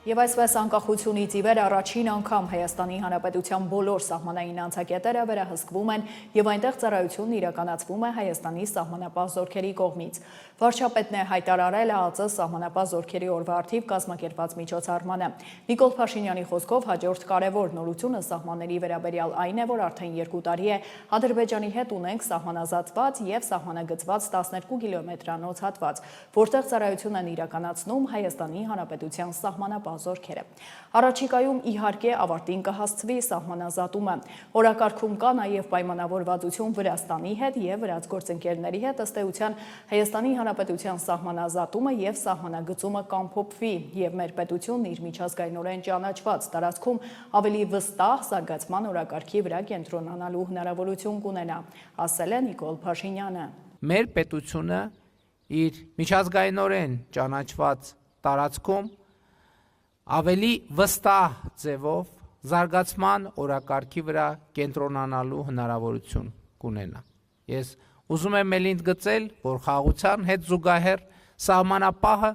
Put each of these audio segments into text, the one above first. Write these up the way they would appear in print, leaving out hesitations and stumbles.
Եվ այսպես անկախությունից ի վեր առաջին անգամ Հայաստանի Հանրապետության բոլոր սահմանային անցակետերը վերահսկվում են եւ այնտեղ ծառայությունն իրականացվում է Հայաստանի սահմանապահ զորքերի կողմից։ Վարչապետն է հայտարարել ԱԱԾ սահմանապահ զորքերի օրվա առթիվ կազմակերպված միջոցառմանը։ Նիկոլ Փաշինյանի խոսքով հաջորդ կարևոր նորությունը սահմանների վերաբերյալ այն է, որ արդեն 2 տարի է Ադրբեջանի հետ ունենք սահմանազատված եւ սահմանագծված 12 կիլոմետրանոց հատված, որտեղ ծառայություն են իրականացնում Հայաստանի Հանրապետության սահմանապահ զորքերը։ Առաջիկայում իհարկե ավարտին կհասցվի սահմանազատումը։ Օրակարգում կա նաև պայմանավորվածություն Վրաստանի հետ եւ վրացգործընկերների հետ, ըստ էության Հայաստանի Հանրապետության սահմանազատումը եւ սահմանագծումը կամփոփվի եւ մեր պետությունն իր միջազգայինորեն ճանաչված տարածքում ավելի վստահ զարգացման օրակարգի վրա կենտրոնանալու հնարավորություն կունենա, ասել է Նիկոլ Փաշինյանը։ Մեր պետությունը իր միջազգայինորեն ճանաչված տարածքում ավելի վստահ ձևով զարգացման օրակարգի վրա կենտրոնանալու հնարավորություն կունենա։ Ես ուզում եմ ելինդ գծել, որ խաղաղության հետ զուգահեռ սահմանապահը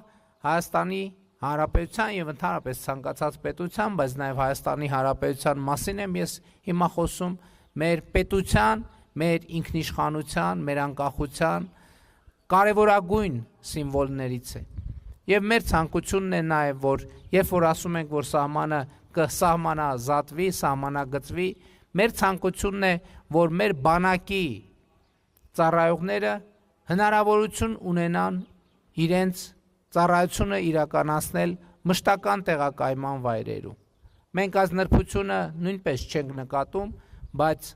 Հայաստանի Հանրապետության եւ ընդհանրապես ցանկացած պետության, բայց նաեւ Հայաստանի Հանրապետության մասին եմ ես հիմա խոսում, մեր պետության, մեր ինքնիշխանության, մեր անկախության կարևորագույն սիմվոլներից է։ Եվ մեր ցանկությունն է նաև, որ երբ որ ասում ենք, որ սահմանը կսահմանազատվի, սահմանագծվի, մեր ցանկությունն է, որ մեր բանակի ծառայողները հնարավորություն ունենան իրենց ծառայությունը իրականացնել մշտական տեղակայման վայրերում։ Մենք այս նրբությունը նույնպես չենք նկատում, բայց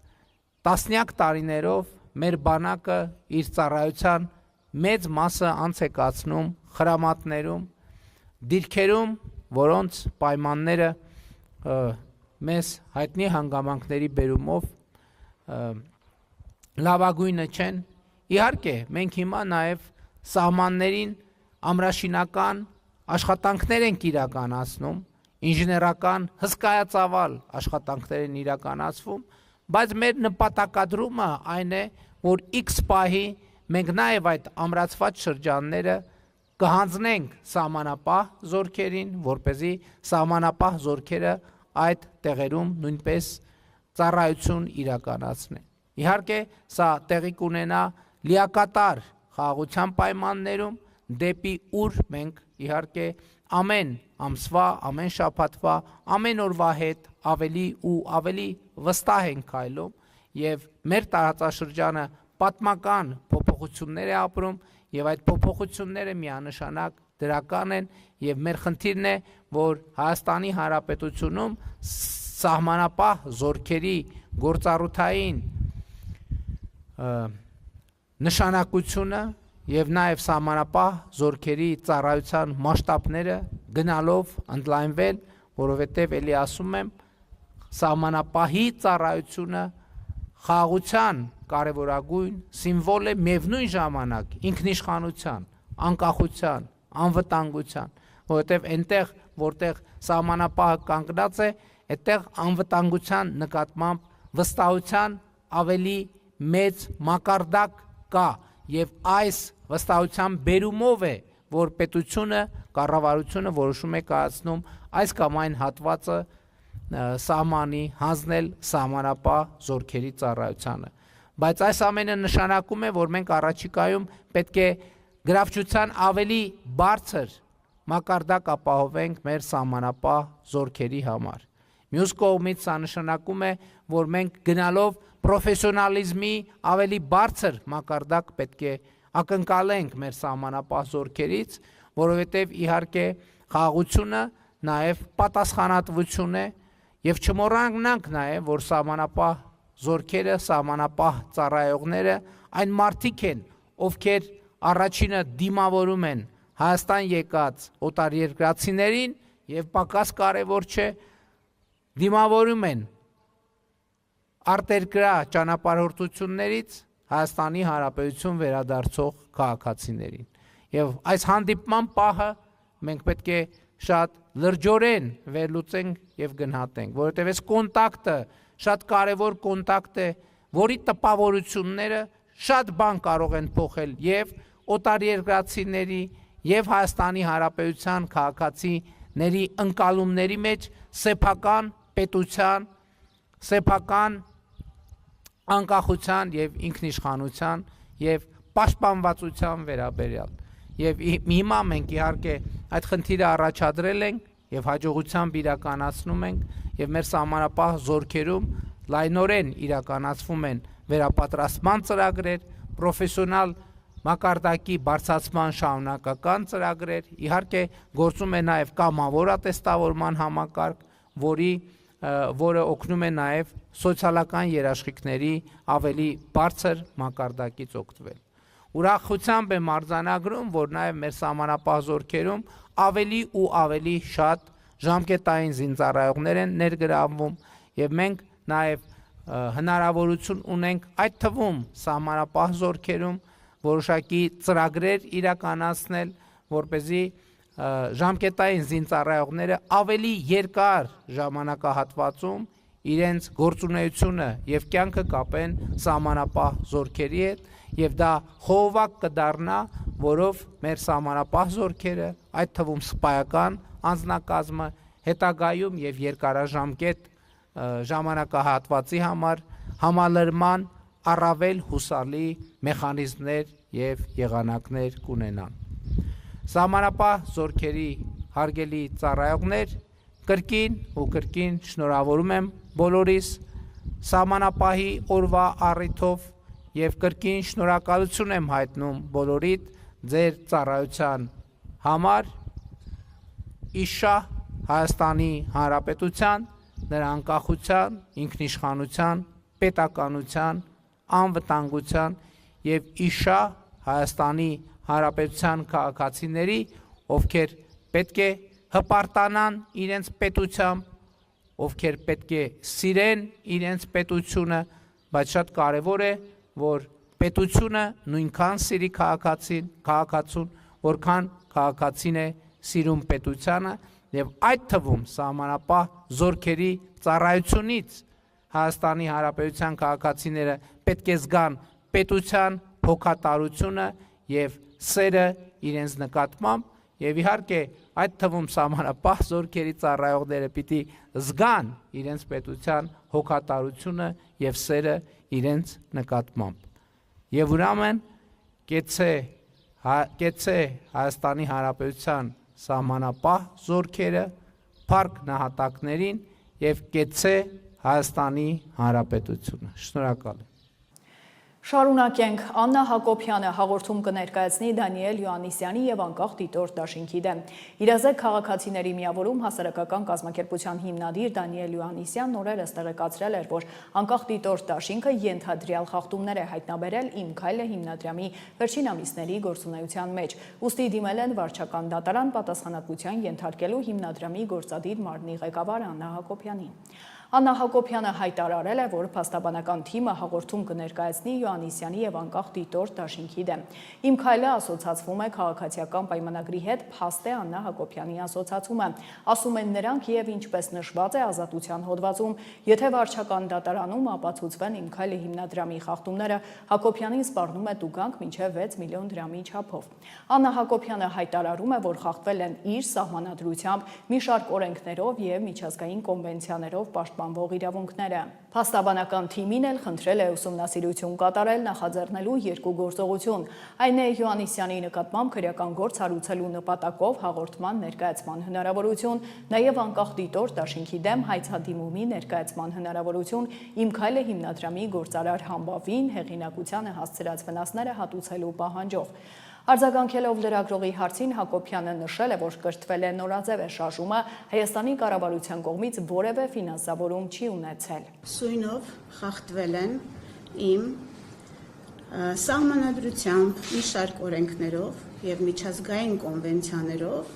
տասնյակ տարիներով մեր բանակը իր ծառայության մեծ մասը անց է կացնում խրամատներում, դիրքերում, որոնց պայմանները մեզ հայտնի հանգամանքների բերումով լավագույնը չեն։ Իհարկե, մենք հիմա նաև սահմաններին ամրաշինական աշխատանքներ ենք իրականացնում, ինժեներական հսկայածավալ աշխատանքներ են իրականացվում, բայց մեր նպատակադրումը այն է, որ X պահի մենք նաև այդ ամրացված շրջանները կհանձնենք սահմանապահ զորքերին, որպեսզի սահմանապահ զորքերը այդ տեղերում նույնպես ծառայություն իրականացնեն։ Իհարկե, սա տեղի կունենա լիակատար խաղաղության պայմաններում, դեպի ուր մենք իհարկե ամեն ամսվա, ամեն շաբաթվա, ամեն օրվա հետ ավելի ու ավելի վստահ ենք քայլում եւ մեր տարածաշրջանը պատմական փոփոխություններ է ապրում եւ այդ փոփոխությունները միանշանակ դրական են եւ մեր խնդիրն է, որ Հայաստանի Հանրապետությունում սահմանապահ զորքերի գործառութային նշանակությունը եւ նաեւ սահմանապահ զորքերի ծառայության մասշտաբները գնալով ընդլայնվել, որովհետեւ ելի ասում եմ, սահմանապահի ծառայությունը խաղաղության կարևորագույն սիմվոլ է միևնույն ժամանակ ինքնիշխանության, անկախության, անվտանգության, որովհետև այնտեղ, որտեղ սահմանապահը կանգնած է, այդտեղ անվտանգության նկատմամբ վստահության ավելի մեծ մակարդակ կա եւ այս վստահության բերումով է, որ պետությունը, կառավարությունը որոշում է կայացնում այս կամ այն հատվածը սահմանի հանձնել սահմանապահ զորքերի ծառայությանը։ Բայց այս ամենը նշանակում է, որ մենք առաջիկայում պետք է գրավչության ավելի բարձր մակարդակ ապահովենք մեր սահմանապահ զորքերի համար։ Մյուս կողմից սա նշանակում է, որ մենք գնալով պրոֆեսիոնալիզմի ավելի բարձր մակարդակ պետք է ակնկալենք մեր սահմանապահ զորքերից, որովհետև իհարկե խաղաղությունը նաև պատասխանատվություն է եւ չմոռանանք նաեւ, որ սահմանապահ զորքերը, սահմանապահ ծառայողները այն մարդիկ են, ովքեր առաջինը դիմավորում են Հայաստան եկած օտարերկրացիներին եւ պակաս կարեւոր չէ, դիմավորում են արտերկրյա ճանապարհորդություններից Հայաստանի Հանրապետություն վերադարձող քաղաքացիներին։ Եվ այս հանդիպման պահը մենք պետք է շատ լրջորեն վերլուծենք եւ գնահատենք, որովհետեւ այս կոնտակտը շատ կարեւոր կոնտակտ է, որի տպավորությունները շատ բան կարող են փոխել եւ օտարերկրացիների եւ Հայաստանի Հանրապետության քաղաքացի ընկալումների մեջ սեփական պետության, սեփական անկախության եւ ինքնիշխանության եւ պաշտպանվածության վերաբերյալ։ Եվ հիմա մենք իհարկե այդ խնդիրը առաջադրել ենք եւ հաջողությամբ իրականացնում ենք եւ մեր սահմանապահ զորքերում լայնորեն իրականացվում են վերապատրաստման ծրագրեր, պրոֆեսիոնալ մակարդակի բարձրացման շարունակական ծրագրեր, իհարկե գործում է նաեւ կամավոր ատեստավորման համակարգ, որը օգնում է նաեւ սոցիալական երաշխիքների ավելի բարձր մակարդակից օգտվել։ Ուրախությամբ եմ արձանագրում, որ նաեւ մեր սահմանապահ զորքերում ավելի ու ավելի շատ ժամկետային զինծառայողներ են ներգրավվում եւ մենք նաեւ հնարավորություն ունենք այդ թվում սահմանապահ զորքերում որոշակի ծրագրեր իրականացնել, որպեսզի ժամկետային զինծառայողները ավելի երկար ժամանակահատվածում իրենց գործունեությունը եւ կյանքը կապեն սահմանապահ զորքերի հետ եւ դա խողովակ կդառնա, որով մեր սահմանապահ զորքերը, այդ թվում սպայական անձնակազմը հետագայում եւ երկարաժամկետ ժամանակահատվածի համար համալրման առավել հուսալի մեխանիզմներ եւ եղանակներ կունենան։ Սահմանապահ զորքերի հարգելի ծառայողներ, կրկին շնորհավորում եմ բոլորիս սահմանապահի օրվա առիթով եւ կրկին շնորհակալություն եմ հայտնում բոլորիդ ձեր ծառայության համար իշահ Հայաստանի Հանրապետության, նրա անկախության, ինքնիշխանության, պետականության, անվտանգության եւ իշահ Հայաստանի Հանրապետության քաղաքացիների, ովքեր պետք է հպարտանան իրենց պետությամբ, ովքեր պետք է սիրեն իրենց պետությունը, բայց շատ կարևոր է, որ պետությունը նույնքան սիրի քաղաքացուն, որքան քաղաքացին է սիրում պետությանը եւ այդ թվում սահմանապահ զորքերի ծառայությունից Հայաստանի Հանրապետության քաղաքացիները պետք է զգան պետության հոգատարությունը եւ սերը իրենց նկատմամբ եւ իհարկե այդ թվում սահմանապահ զորքերի ծառայողները պիտի զգան իրենց պետության հոգատարությունը եւ սերը իրենց նկատմամբ։ Եվ ուրեմն կեցե Հայաստանի Հանրապետության սահմանապահ զորքերը, փառք նահատակներին եւ կեցե Հայաստանի Հանրապետությունը։ Շնորհակալ եմ։ Շարունակենք, Աննա Հակոբյանը հաղորդում կներկայացնի Դանիել Յոհաննիսյանի եւ անկախ դիտորդ դաշինքի դեմ։ Իրազեկ քաղաքացիների միավորում հասարակական կազմակերպության հիմնադիր Դանիել Յոհաննիսյանն օրերս տեղեկացրել էր, որ անկախ դիտորդ դաշինքը ենթադրյալ խախտումներ է հայտնաբերել Իմ քայլը հիմնադրամի վերջին ամիսների գործունեության մեջ։ Ուստի դիմել են վարչական դատարան պատասխանատվության ենթարկելու հիմնադրամի գործադիր մարմնի ղեկավար Աննա Հակոբյանին։ Աննա Հակոբյանը հայտարարել է, որ փաստաբանական թիմը հաղորդում կներկայացնի Յոհաննիսյանի եւ անկախ դիտորդ դաշինքի դեմ։ Իմ քայլը ասոցացվում է քաղաքացիական պայմանագրի հետ, փաստ է Աննա Հակոբյանի ասոցացումը։ Ասում են նրանք եւ ինչպես նշված է ազատության հոդվածում, եթե վարչական դատարանում ապացուցվեն Իմ քայլը հիմնադրամի խախտումները, Հակոբյանին սպառնում է տուգանք մինչեւ 6 միլիոն դրամի չափով։ Աննա Հակոբյանը հայտարարում է, որ խախտվել են իր սահմանադրությամբ մի շարք օրենքներով եւ միջազգային կոնվենցիաներով պաշտպանվող իրավունքները։ Փաստաբանական թիմին էլ խնդրել է ուսումնասիրություն կատարել նախաձեռնելու երկու գործողություն։ Այն է Յոհաննիսյանի նկատմամբ քրեական գործ հարուցելու նպատակով հաղորդման ներկայացման հնարավորություն, նաև անկախ դիտորդ դաշինքի դեմ հայցադիմումի ներկայացման հնարավորություն, Իմ քայլը հիմնադրամի գործարար համբավին հեղինակությանը հասցրած վնասները հատուցելու պահանջով։ Արձագանքելով լրագրողի հարցին Հակոբյանը նշել է, որ կրթվել է նորաձև է շարժումը, Հայաստանի կառավարության կողմից որևէ ֆինանսավորում չի ունեցել։ Սույնով խախտվել են իմ սահմանադրությամբ մի շարք օրենքներով եւ միջազգային կոնվենցիաներով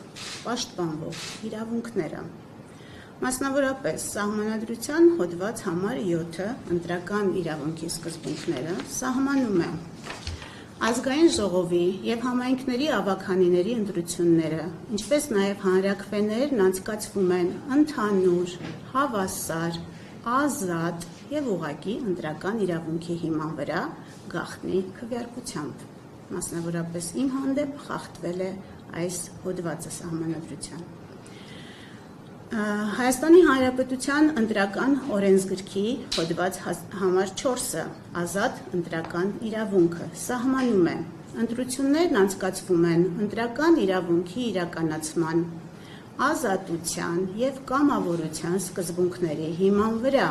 պաշտպանվող իրավունքները։ Մասնավորապես սահմանադրության հոդված համար 7-ը ընտրական իրավունքի սկզբունքները սահմանում է Ազգային ժողովի եւ համայնքների ավականիների ընտրությունները, ինչպես նաեւ հանրաքվեներն անցկացվում են ընդհանուր, հավասար, ազատ եւ ուղղակի ընտրական իրավունքի հիման վրա գաղտնի քվեարկությամբ։ Մասնավորապես իմ հանդեպ խախտվել է այս հոդվածը սահմանադրության։ Հայաստանի Հանրապետության ընտրական օրենսգրքի հոդված համար 4-ը ազատ ընտրական իրավունքը սահմանում է. ընտրություններն անցկացվում են ընտրական իրավունքի իրականացման, ազատության և կամավորության սկզբունքների հիման վրա։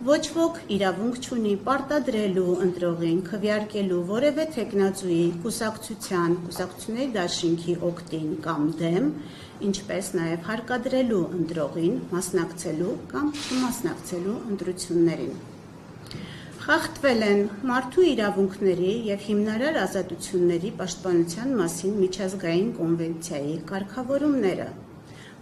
Ոչ ոք իրավունք չունի պարտադրելու ընտրողին քվեարկելու որևէ թեկնածուի կուսակցության, կուսակցությունների դաշինքի օգտին կամ դեմ, ինչպես նաև հարկադրելու ընտրողին մասնակցելու կամ չմասնակցելու ընտրություններին։ Խախտվել են մարդու իրավունքների և հիմնարար ազատությունների պաշտպանության մասին միջազգային կոնվենցիայի կարգավորումները։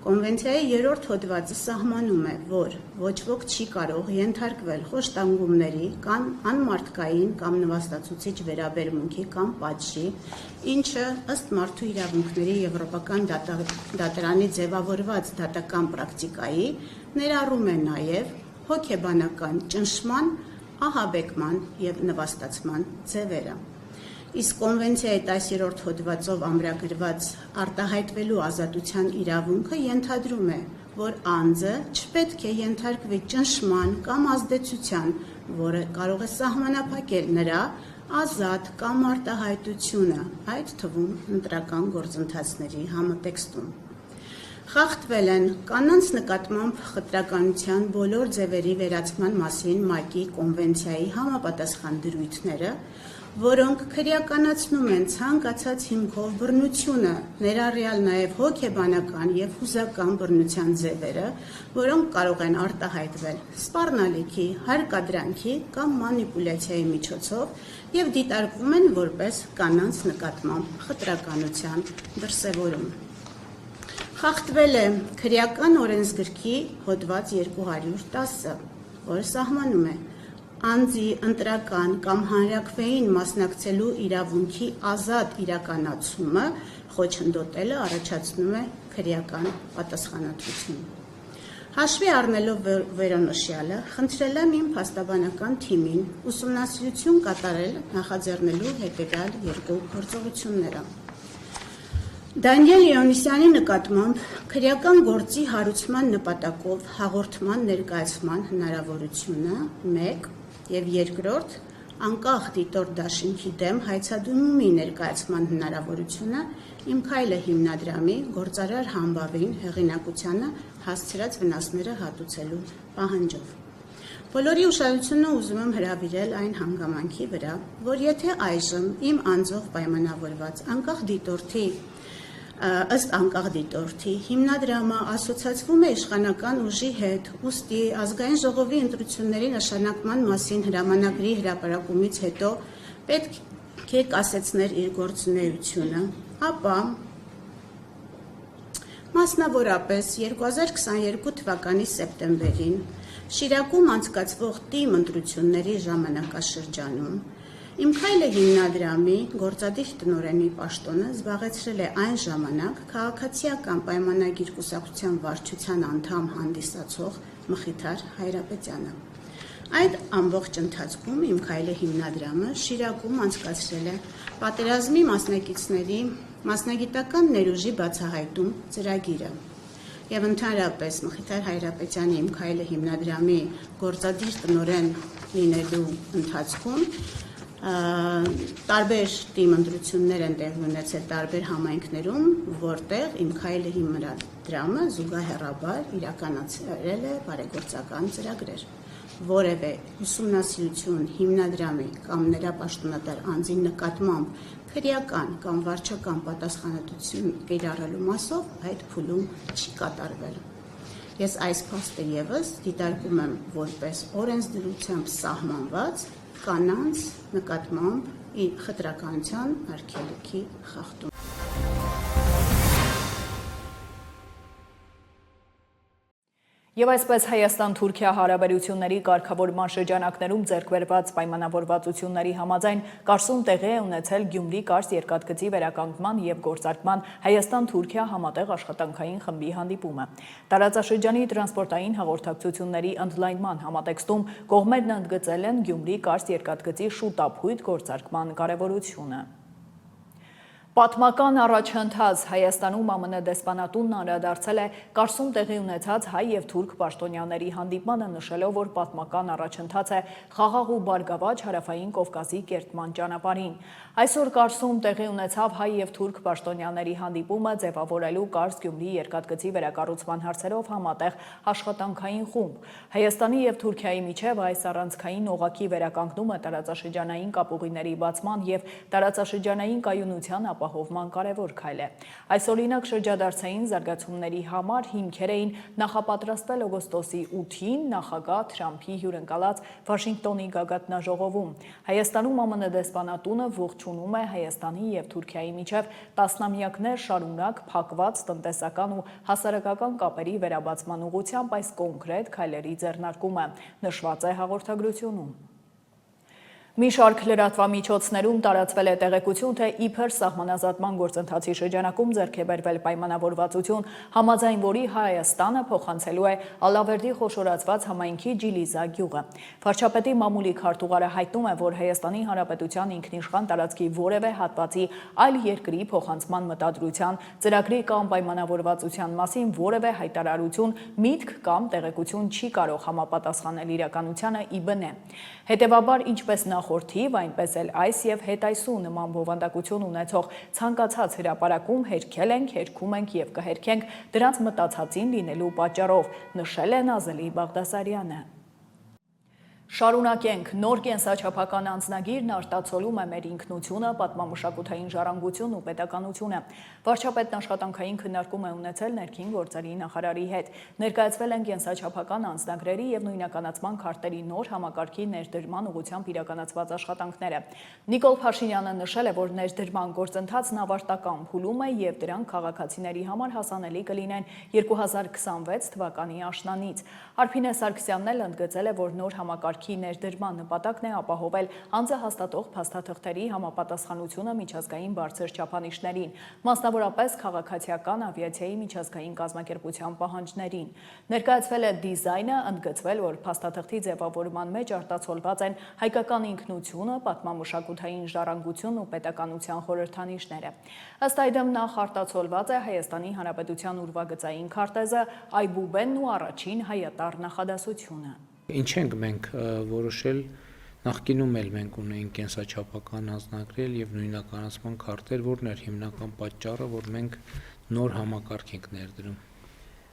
Կոնվենցիայի 3-րդ հոդվածը սահմանում է, որ ոչ ոք չի կարող ենթարկվել խոշտանգումների կամ անմարդկային կամ նվաստացուցիչ վերաբերմունքի կամ պատժի, ինչը ըստ մարդու իրավունքների եվրոպական դատարանի ձևավորված դատական պրակտիկայի ներառում է նաև հոգեբանական ճնշման, ահաբեկման և նվաստացման ձևերը։ Իսկ կոնվենցիայի 10-րդ հոդվածով ամրագրված արտահայտվելու ազատության իրավունքը ենթադրում է, որ անձը չպետք է ենթարկվի ճնշման կամ ազդեցության, որը կարող է սահմանափակել նրա ազատ կամ արտահայտությունը, այդ թվում ընտրական գործընթացների համատեքստում։ Խախտվել են կանանց նկատմամբ խտրականության բոլոր ձևերի վերացման մասին ՄԱԿ-ի կոնվենցիայի համապատասխան դրույթները, որոնք քրեականացնում են ցանկացած հիմքով բռնությունը, ներառյալ նաև հոգեբանական և հուզական բռնության ձևերը, որոնք կարող են արտահայտվել սպառնալիքի, հարկադրանքի կամ մանիպուլյացիայի միջոցով և դիտարկվում են որպես կանանց նկատմամբ խտրականության դրսևորում։ Խախտվել է քրեական օրենսգրքի հոդված 210-ը, որը սահմանում է անձի ընտրական կամ հանրաքվեին մասնակցելու իրավունքի ազատ իրականացումը խոչընդոտելը առաջացնում է քրեական պատասխանատվություն։ Հաշվի առնելով վերոնշյալը, խնդրել եմ իմ փաստաբանական թիմին ուսումնասիրություն կատարել նախաձեռնելու հետևյալ երկու գործողությունները։ Դանիել Իոնիսյանի նկատմամբ քրեական գործի հարուցման նպատակով հաղորդման ներկայացման հնարավորությունը 1 և 2. անկախ դիտորդ դաշինքի դեմ հայցադիմումի ներկայացման հնարավորությունը Իմ քայլը հիմնադրամի գործարար համբավին հեղինակությանը հասցրած վնասները հատուցելու պահանջով։ Բոլորի ուշադրությունը ուզում եմ հրավիրել այն հանգամանքի վրա, որ եթե այժմ իմ անձով պայմանավորված ըստ անկախ դիտորդի հիմնադրամը ասոցացվում է իշխանական ուժի հետ, ուստի ազգային ժողովի ընտրությունների նշանակման մասին հրամանագրի հրապարակումից հետո պետք է կասեցներ իր գործունեությունը, ապա մասնավորապես 2022 թվականի սեպտեմբերին Շիրակում անցկացվող ՏԻՄ ընտրությունների ժամանակաշրջանում Իմ քայլը հիմնադրամի գործադիր տնօրենի պաշտոնը զբաղեցրել է այն ժամանակ քաղաքացիական պայմանագիր կուսակցության վարչության անդամ հանդիսացող Մխիթար Հայրապետյանը։ Այդ ամբողջ ընթացքում Իմ քայլը հիմնադրամը Շիրակում անցկացրել է պատերազմի մասնակիցների մասնագիտական ներուժի բացահայտում ծրագիրը եւ ընդհանրապես Մխիթար Հայրապետյանի Իմ քայլը հիմնադրամի գործադիր տնօրեն լինելու ընթացքում տարբեր ՏԻՄ ընտրություններ են տեղի ունեցել տարբեր համայնքներում, որտեղ Իմ քայլը հիմնադրամը զուգահեռաբար իրականացրել է բարեգործական ծրագրեր։ Որևէ ուսումնասիրություն հիմնադրամի կամ նրա պաշտոնատար անձի նկատմամբ քրեական կամ վարչական պատասխանատվություն կիրառելու մասով այդ փուլում չի կատարվել։ Ես այս փաստը ևս դիտարկում եմ որպես օրենսդրությամբ սահմանված կանանց նկատմամբ խտրականության արգելքի խախտում։ Եվ այսպես Հայաստան-Թուրքիա հարաբերությունների կարգավորման շրջանակներում ձեռք բերված պայմանավորվածությունների համաձայն Կարսում տեղի է ունեցել Գյումրի-Կարս երկաթգծի վերականգնման և գործարկման Հայաստան-Թուրքիա համատեղ աշխատանքային խմբի հանդիպումը։ Տարածաշրջանի տրանսպորտային հաղորդակցությունների ընդլայնման համատեքստում կողմերն ընդգծել են Գյումրի-Կարս երկաթգծի շուտափույթ գործարկման կարևորությունը։ Պատմական առաջընթաց Հայաստանում ԱՄՆ դեսպանատունն անդրադարձել է Կարսում տեղի ունեցած հայ եւ թուրք պաշտոնյաների հանդիպմանը, նշելով, որ պատմական առաջընթաց է խաղաղ ու բարգավաճ Հարավային Կովկասի կերտման ճանապարհին։ Այսօր Կարսում տեղի ունեցավ հայ եւ թուրք պաշտոնյաների հանդիպումը ձևավորելու Կարս-Գյումրի երկաթգծի վերակառուցման հարցերով համատեղ աշխատանքային խումբ։ Հայաստանի եւ Թուրքիայի միջև այս առանցքային օղակի վերականգնումը տարածաշրջանային կապուղիների բացման եւ տարածաշրջանային կայունության ապահովման կարևոր քայլ է։ Այս օրինակ շրջադարձային զարգացումների համար հիմքեր էին նախապատրաստվել օգոստոսի 8-ին նախագահ Թրամփի հյուրընկալած Վաշինգտոնի գագաթնաժողովում։ Հայաստանում ԱՄՆ դեսպանատունը ողջունում է Հայաստանի եւ Թուրքիայի միջև տասնամյակներ շարունակ փակված տնտեսական ու հասարակական կապերի վերաբացման ուղղությամբ այս կոնկրետ քայլերի ձեռնարկումը, նշված է հաղորդագրությունում։ Մի շարք լրատվամիջոցներում տարածվել է տեղեկություն, թե իբր սահմանազատման գործընթացի շրջանակում ձեռք է բերվել պայմանավորվածություն, համաձայն որի Հայաստանը փոխանցելու է Ալավերդի խոշորացված համայնքի Ջիլիզա գյուղը։ Վարչապետի մամուլի քարտուղարը հայտնում է, որ Հայաստանի Հանրապետության ինքնիշխան տարածքի որևէ հատվածի այլ երկրի փոխանցման մտադրության, ծրագրի կամ պայմանավորվածության մասին որևէ հայտարարություն, միտք կամ տեղեկություն չի կարող համապատասխանել իրականությանը ի բնե։ Հետևաբար, ինչպես նախորդիվ, այնպես էլ այս եւ հետայսու նման բովանդակություն ունեցող ցանկացած հրապարակում հերքել ենք, հերքում ենք եւ կհերքենք դրանց մտածածին լինելու պատճառով, նշել է Նազելի Բաղդասարյանը։ Շարունակենք, նոր կենսաչափական անձնագիրն արտացոլում է մեր ինքնությունը, պատմամշակութային ժառանգությունն ու պետականությունը։ Վարչապետն աշխատանքային քննարկում է ունեցել ներքին գործերի նախարարի հետ։ Ներկայացվել են կենսաչափական անձնագրերի եւ նույնականացման քարտերի նոր համակարգի ներդրման ուղղությամբ իրականացված աշխատանքները։ Նիկոլ Փաշինյանը նշել է, որ ներդրման գործընթացն ավարտական փուլում է եւ դրանք քաղաքացիների համար հասանելի կլինեն 2026 թվականի աշնանից։ Արփինե Սարգսյանն էլ ընդգծել է, որ նոր համակարգի ներդրման նպատակն է ապահովել անձահաստատող փաստաթղթերի համապատասխանությունը միջազգային բարձր չափանիշներին, մասնավորապես քաղաքացիական ավիացիայի միջազգային կազմակերպության պահանջներին։ Ներկայացվել է դիզայնը, ընդգծվել, որ փաստաթղթի ձևավորման մեջ արտացոլված են հայկական ինքնությունը, պատմամշակութային ժառանգությունն ու պետականության խորհրդանիշները։ Ըստ այդմ նախ արտացոլված է Հայաստանի Հանրապետության ուրվագծային քարտեզը, Այբուբենն ու առաջին հայատառ նախադասությունը։ Ինչ ենք մենք որոշել, նախկինում էլ մենք ունեինք կենսաչափական անձնագրեր եւ նույնականացման քարտեր, որն էր հիմնական պատճառը, որ մենք նոր համակարգ ենք ներդրում։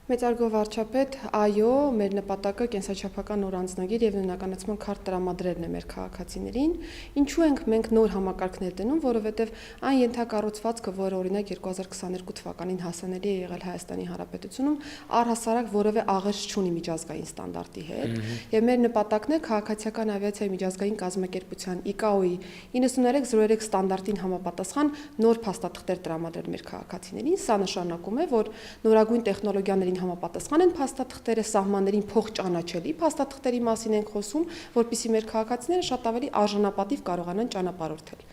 Մեծարգո վարչապետ, այո, մեր նպատակը կենսաչափական նոր անձնագիր եւ նույնականացման քարտ տրամադրելն է մեր քաղաքացիներին։ Ինչու ենք մենք նոր համակարգներ դնում, որովհետեւ այն ենթակառուցվածքը, որը օրինակ 2022 թվականին հասանելի է եղել Հայաստանի Հանրապետությունում, առհասարակ որևէ աղերս չունի միջազգային ստանդարտի հետ, եւ մեր նպատակն է քաղաքացիական ավիացիայի միջազգային կազմակերպության ICAO-ի 9303 ստանդարտին համապատասխան նոր փաստաթղթեր տրամադրել մեր քաղաքացիներին։ Սա նշանակում է, որ նորագույն տեխնոլոգիաների համապատասխան են փաստաթղթերը, սահմաններին փոխճանաչելի փաստաթղթերի մասին ենք խոսում, որպեսզի մեր քաղաքացիները շատ ավելի արժանապատիվ կարողանան ճանապարհորդել։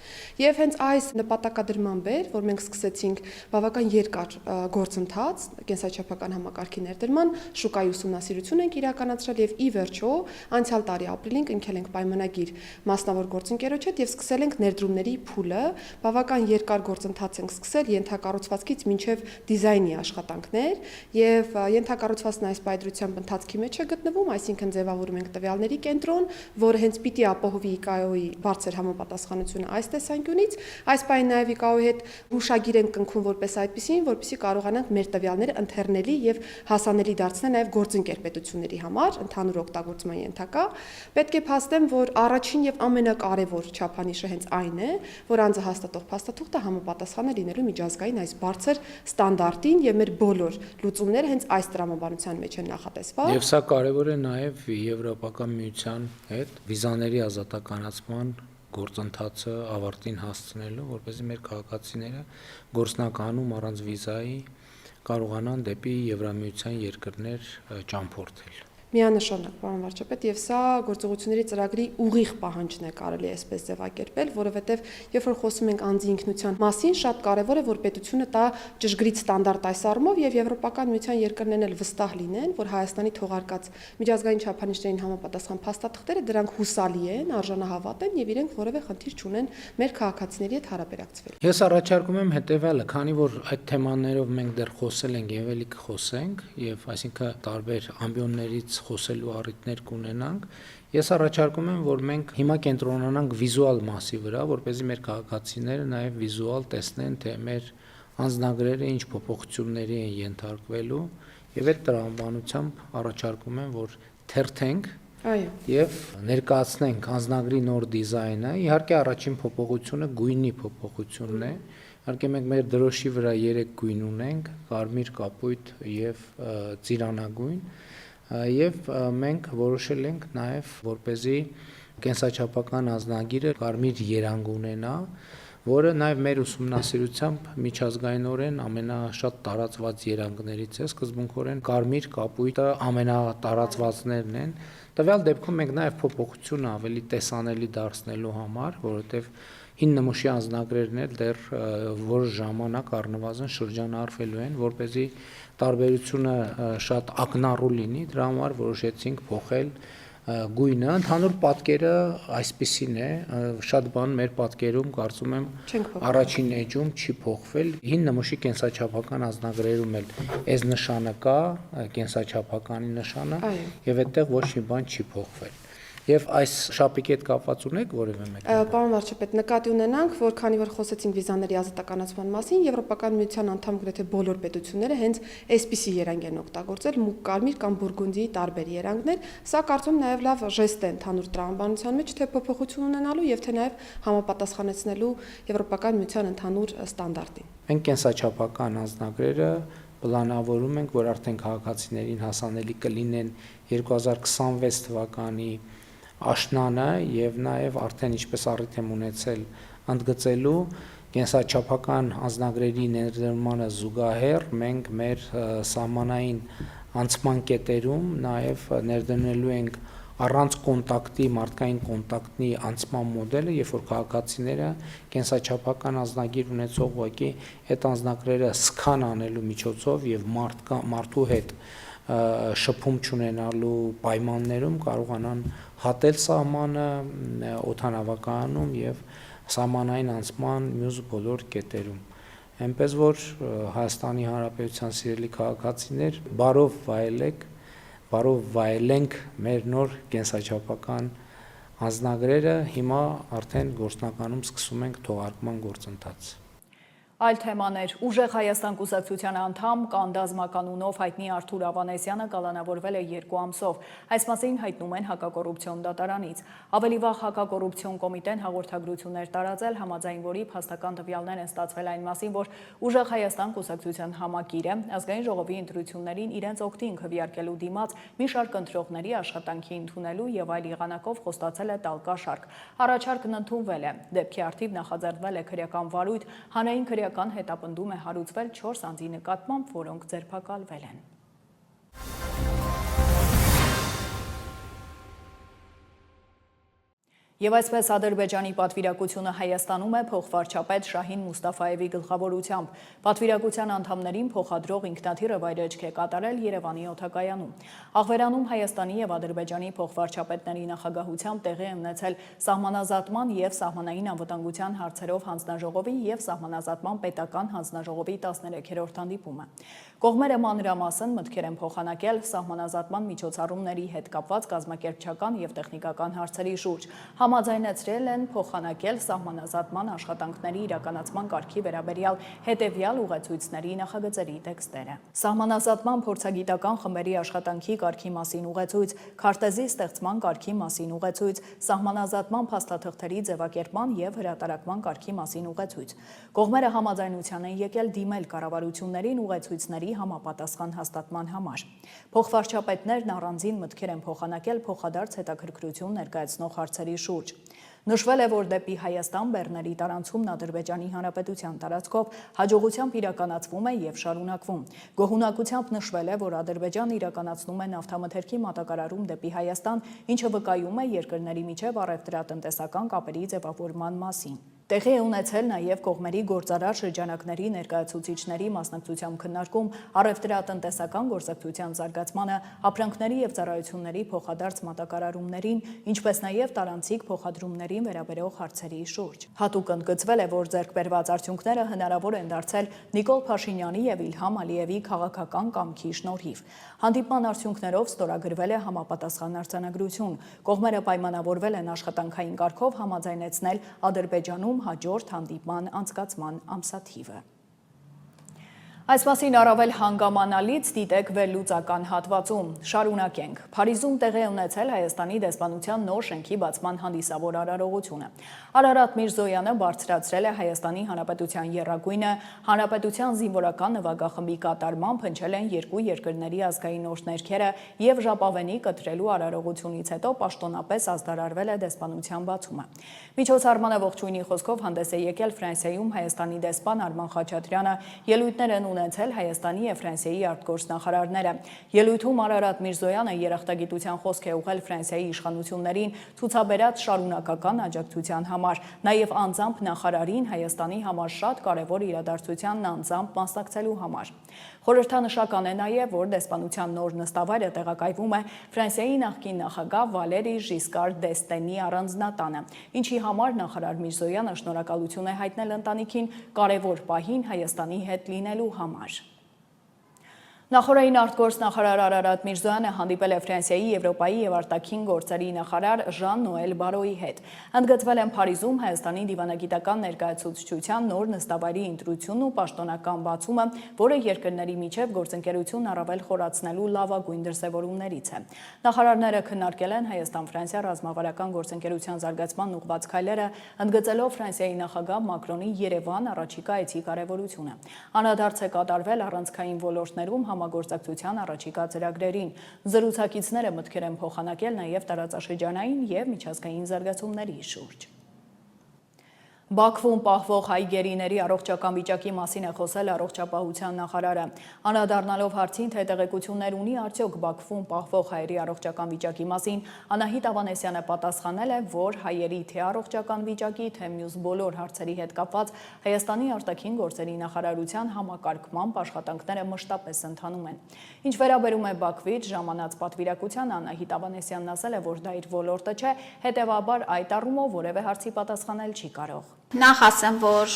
Եվ հենց այս նպատակադրման բեր, որ մենք սկսեցինք բավական երկար գործընթաց կենսաչափական համակարգի ներդրման, շուկայի ուսումնասիրություն ենք իրականացրել եւ ի վերջո անցյալ տարի ապրիլին կնքել ենք պայմանագիր մասնավոր գործընկերոջ հետ եւ սկսել ենք ներդրումների փուլը, բավական երկար գործընթաց ենք սկսել ենթակառուցվածքից մինչեւ դիզայնի աշխատանքներ եւ ենթակառուցվածքն այս պայծրությամբ ընթացքի մեջ է գտնվում, այսինքն ձևավորում ենք տվյալների կենտրոն, որը հենց պիտի ապահովի ICAO-ի բարձր համապատասխանությունը այս տեսանկյունից, այս պայն նաեւ ICAO-ի հետ հուշագիր ենք կնքում որպես այդպեսին, որպեսզի կարողանանք մեր տվյալները ընթեռնելի եւ հասանելի դարձնել նաեւ գործընկեր պետությունների համար, ընդհանուր օգտագործման ենթակա։ Պետք է փաստեմ, որ առաջին եւ ամենակարևոր չափանիշը հենց այն է, որ անձահաստատող փաստաթուղթը համապատասխան է լինելու միջազգային այս բարձր ստանդարտին եւ մեր բոլոր լուծումները հենց այս տրամաբանության մեջ են նախատեսված։ Եվ սա կարևոր է նաև Եվրոպական միության հետ վիզաների ազատականացման գործընթացը ավարտին հասցնելու, որպեսզի մեր քաղաքացիները գործնականում առանց վիզայի կարողանան դեպի Եվրամիության երկրներ ճամփորդել։ Միանշանակ, պարոն վարչապետ, եւ սա գործողությունների ծրագրի ուղիղ պահանջն է, կարելի է այսպես ձևակերպել, որովհետեւ երբ որ խոսում ենք անձի ինքնության մասին, շատ կարեւոր է, որ պետությունը տա ճշգրիտ ստանդարտ այս առումով եւ Եվրոպական միության երկրներն էլ վստահ լինեն, որ Հայաստանի թողարկած միջազգային չափանիշներին համապատասխան փաստաթղթերը դրանք հուսալի են, արժանահավատ են եւ իրենք որևէ խնդիր չունեն մեր քաղաքացիների հետ հարաբերակցվել։ Ես առաջարկում եմ հետեւյալը, քանի որ այդ թեմաներով մենք դեռ խոսել ենք եւ ելի կխոսենք եւ այսինքն տարբեր ամբիոններից խոսելու առիթներ կունենանք, ես առաջարկում եմ, որ մենք հիմա կենտրոնանանք վիզուալ մասի վրա, որպեսզի մեր քաղաքացիները նաեւ վիզուալ տեսնեն, թե մեր անձնագրերը ինչ փոփոխությունների են ենթարկվելու եւ այդ տրամաբանությամբ առաջարկում եմ, որ թերթենք եւ ներկայացնենք անձնագրի նոր դիզայնը։ Իհարկե առաջին փոփոխությունը գույնի փոփոխությունն է։ Իհարկե մենք մեր դրոշի վրա 3 գույն ունենք՝ կարմիր, կապույտ եւ ծիրանագույն, եւ մենք որոշել ենք նաեւ, որպեսզի կենսաչափական անձնագիրը կարմիր երանգ ունենա, որը նաև մեր ուսումնասիրությամբ միջազգայինորեն ամենաշատ տարածված երանգներից է, սկզբունքորեն կարմիր կապույտը ամենատարածվածներն են։ Տվյալ դեպքում մենք նաև փոփոխություն ավելի տեսանելի դարձնելու համար, որովհետև հին նմուշի անձնագրերն էլ դեռ որոշ ժամանակ առնվազն շրջանառվելու են, որպեսզի տարբերությունը շատ ակնառու լինի, դրա համար որոշեցինք փոխել գույնը, ընդհանուր պատկերը այսպիսին է, շատ բան մեր պատկերում կարծում եմ առաջին էջում չի փոխվել, հին նմուշի կենսաչափական անձնագրերում էլ այս նշանը կա, կենսաչափականի նշանը, եւ այդտեղ ոչ մի բան չի փոխվել։ Եվ այս շապիկի հետ կապված ունեք որևէ մեկ։ Պարոն վարչապետ, նկատի ունենանք, որ քանի որ խոսեցինք վիզաների ազատականացման մասին, Եվրոպական միության անդամ գրեթե բոլոր պետությունները հենց այսպիսի երանգ են օգտագործել՝ մուգ կարմիր կամ բուրգունդիի տարբեր երանգներ։ Սա կարծում նաև լավ ժեստ է ընդհանուր տրամաբանության մեջ, թե փոփոխություն ունենալու եւ թե նաև համապատասխանեցնելու Եվրոպական միության ընդհանուր ստանդարտին։ Մենք կենսաչափական անձնագրերը պլանավորում ենք, որ արդեն քաղաքացիներին հասանելի կլինեն 2026 թվականի աշնանը եւ նաեւ արդեն ինչպես առիթ եմ ունեցել ընդգծելու կենսաչափական անձնագրերի ներդրմանը զուգահեռ մենք մեր սահմանային անցման կետերում նաեւ ներդնելու ենք առանց կոնտակտի, մարդկային կոնտակտի անցման մոդելը, երբ որ քաղաքացիները կենսաչափական անձնագիր ունեցող ուղղակի այդ անձնագրերը սկան անելու միջոցով եւ մարդու հետ շփում չունենալու պայմաններում կարողանան հատել սահմանը օդանավակայանում եւ սահմանային անցման մյուս բոլոր կետերում։ Այնպես որ Հայաստանի Հանրապետության սիրելի քաղաքացիներ, բարով վայելենք մեր նոր կենսաչափական անձնագրերը, հիմա արդեն գործնականում սկսում ենք թողարկման գործընթացը։ Այլ թեմաներ, ուժեղ Հայաստան կուսակցության անդամ կանդազմականունով հայտնի Արթուր Ավանեսյանը կալանավորվել է 2 ամսով։ Այս մասին հայտնում են հակակոռուպցիոն դատարանից։ Ավելի վաղ հակակոռուպցիոն կոմիտեն հաղորդագրություններ տարածել, համաձայն որի փաստական տվյալներ են ստացվել այն մասին, որ ուժեղ Հայաստան կուսակցության համակիրը ազգային ժողովի ընտրություններին իրենց օգտին քվեարկելու դիմաց մի շարք ընտրողների աշխատանքի ընդունելու եւ այլ եղանակով խոստացել է տալ կաշառք։ Առաջարկն ընդունվել է։ Դեպքի առթիվ նախաձեռնվել է քրեական վարույթ, հանրային քրեական հետապնդում է հարուցվել 4 անձի նկատմամբ, որոնք ձերբակալվել են։ Եվ այսպես Ադրբեջանի պատվիրակությունը Հայաստանում է փոխվարչապետ Շահին Մուստաֆայևի գլխավորությամբ։ Պատվիրակության անդամներին փոխադրող ինքնաթիռը վայրեջք է կատարել Երևանի օդակայանում։ Աղվերանում Հայաստանի եւ Ադրբեջանի փոխվարչապետների նախագահությամբ տեղի է ունեցել սահմանազատման եւ սահմանային անվտանգության հարցերով հանձնաժողովի եւ սահմանազատման պետական հանձնաժողովի 13-րդ հանդիպումը։ Կողմերը մանրամասն մտքեր են փոխանակել սահմանազատման միջոցառումների հետ կապված կազմակերպչական եւ տեխնիկական հարցերի շուրջ։ Համաձայնեցրել են փոխանակել սահմանազատման աշխատանքների իրականացման կարգի վերաբերյալ հետևյալ ուղեցույցների նախագծերի տեքստերը։ Սահմանազատման փորձագիտական խմբերի աշխատանքի կարգի մասին ուղեցույց, քարտեզի ստեղծման կարգի մասին ուղեցույց, սահմանազատման փաստաթղթերի ձևակերպման եւ հրատարակման կարգի մասին ուղեցույց։ Կողմերը համաձայնության են եկել դիմել կառավարություններին ուղեցույցների համապատասխան հաստատման համար։ Փոխվարչապետներն առանձին մտքեր են փոխանակել փոխադարձ հետաքրքրություն ներկայացնող հարցերի շուրջ։ Նշվել է, որ դեպի Հայաստան բեռների տարանցումն Ադրբեջանի Հանրապետության տարածքով հաջողությամբ իրականացվում է եւ շարունակվում։ Գոհունակությամբ նշվել է, որ Ադրբեջանը իրականացնում է նավթամթերքի մատակարարում դեպի Հայաստան, ինչը վկայում է երկրների միջև առևտրատնտեսական կապերի ձևավորման մասին։ Տեղի է ունեցել նաև կողմերի գործարար շրջանակների ներկայացուցիչների մասնակցությամբ քննարկում առևտրատնտեսական գործակցության զարգացմանը, ապրանքների եւ ծառայությունների փոխադարձ մատակարարումներին, ինչպես նաև տարանցիկ փոխադրումներին վերաբերող հարցերի շուրջ։ Հատուկ ընդգծվել է, որ ձեռքբերված արդյունքները հնարավոր են դարձել Նիկոլ Փաշինյանի եւ Իլհամ Ալիևի քաղաքական կամքի շնորհիվ։ Հանդիպման արդյունքներով ստորագրվել է համապատասխան արձանագրություն։ Կողմերը պայմանավորվել են աշխատանքային կարգով համաձայնեցնել Ադրբեջանում հաջորդ հանդիպման անցկացման ամսաթիվը։ Այս մասին առավել հանգամանալից դիտեք վերլուծական հատվածում։ Շարունակենք։ Փարիզում տեղի ունեցել Հայաստանի դեսպանության նոր շենքի բացման հանդիսավոր արարողությունը։ Արարատ Միրզոյանը բարձրացրել է Հայաստանի Հանրապետության եռագույնը, Հանրապետության զինվորական նվագախմբի կատարմամբ հնչել են երկու երկրների ազգային օրհներգերը եւ ժապավենի կտրելու արարողությունից հետո պաշտոնապես ազդարարվել է դեսպանության բացումը։ Միջոցառմանը ողջույնի խոսքով հանդես է եկել Ֆրանսիայում Հայաստանի դեսպան Արման Խաչատրյանը, ելույթներ են ունեցել Հայաստանի եւ Ֆրանսիայի արտգործնախարարները։ Ելույթում Արարատ Միրզոյանը երախտագիտության խոսք է ուղղել Ֆրանսիայի իշխանություններին ցուցաբերած շարունակական աջակցության համար, նաեւ անձամբ նախարարին Հայաստանի համար շատ կարևոր իրադարձությանն անձամբ մասնակցելու համար։ Խորհրդանշական է նաեւ, որ դեսպանության նոր նստավայրը տեղակայվում է Ֆրանսիայի նախկին նախագահ Վալերի Ժիսկար դ'Եստենի առանձնատանը, ինչի համար նախարար Միրզոյանը շնորհակալություն է հայտնել ընտանիքին կարևոր պահին Հայաստանի հետ լինելու համար։ Նախորդային արտգործնախարար Արարատ Միրզոյանը հանդիպել է Ֆրանսիայի, Եվրոպայի եւ արտաքին գործերի նախարար Ժան-Նոել Բարոյի հետ։ Ընդգծվել են Փարիզում Հայաստանի դիվանագիտական ներկայացուցչության նոր նստավայրի ընտրությունն ու պաշտոնական բացումը, որը երկրների միջև գործընկերությունն առավել խորացնելու լավագույն դրսևորումներից է։ Նախարարները քննարկել են Հայաստան-Ֆրանսիա ռազմավարական գործընկերության զարգացման ուղղված քայլերը, ընդգծելով Ֆրանսիայի նախագահ Մակրոնի Երևան առաջիկա այցի կարևորությունը։ Անդրադարձ է կատարվել առանցքային ոլորտներում համագործակցության առաջիկա ծրագրերին։ Զրուցակիցները մտքեր են փոխանակել նաև տարածաշրջանային եւ միջազգային զարգացումների շուրջ։ Բաքվում պահվող հայ գերիների առողջական վիճակի մասին է խոսել առողջապահության նախարարը։ Անդրադառնալով հարցին, թե տեղեկություններ ունի արդյոք Բաքվում պահվող հայերի առողջական վիճակի մասին, Անահիտ Ավանեսյանը պատասխանել է, որ հայերի թե առողջական վիճակի, թե մյուս բոլոր հարցերի հետ կապված Հայաստանի արտաքին գործերի նախարարության համակարգման աշխատանքները մշտապես ընթանում են։ Ինչ վերաբերում է Բաքվից ժամանած պատվիրակության, Անահիտ Ավանեսյանն ասել է, որ դա իր ոլորտը չէ, հետևաբար այդ առումով որևէ հարցի պատասխանել չի կարող։ Նախ ասեմ, որ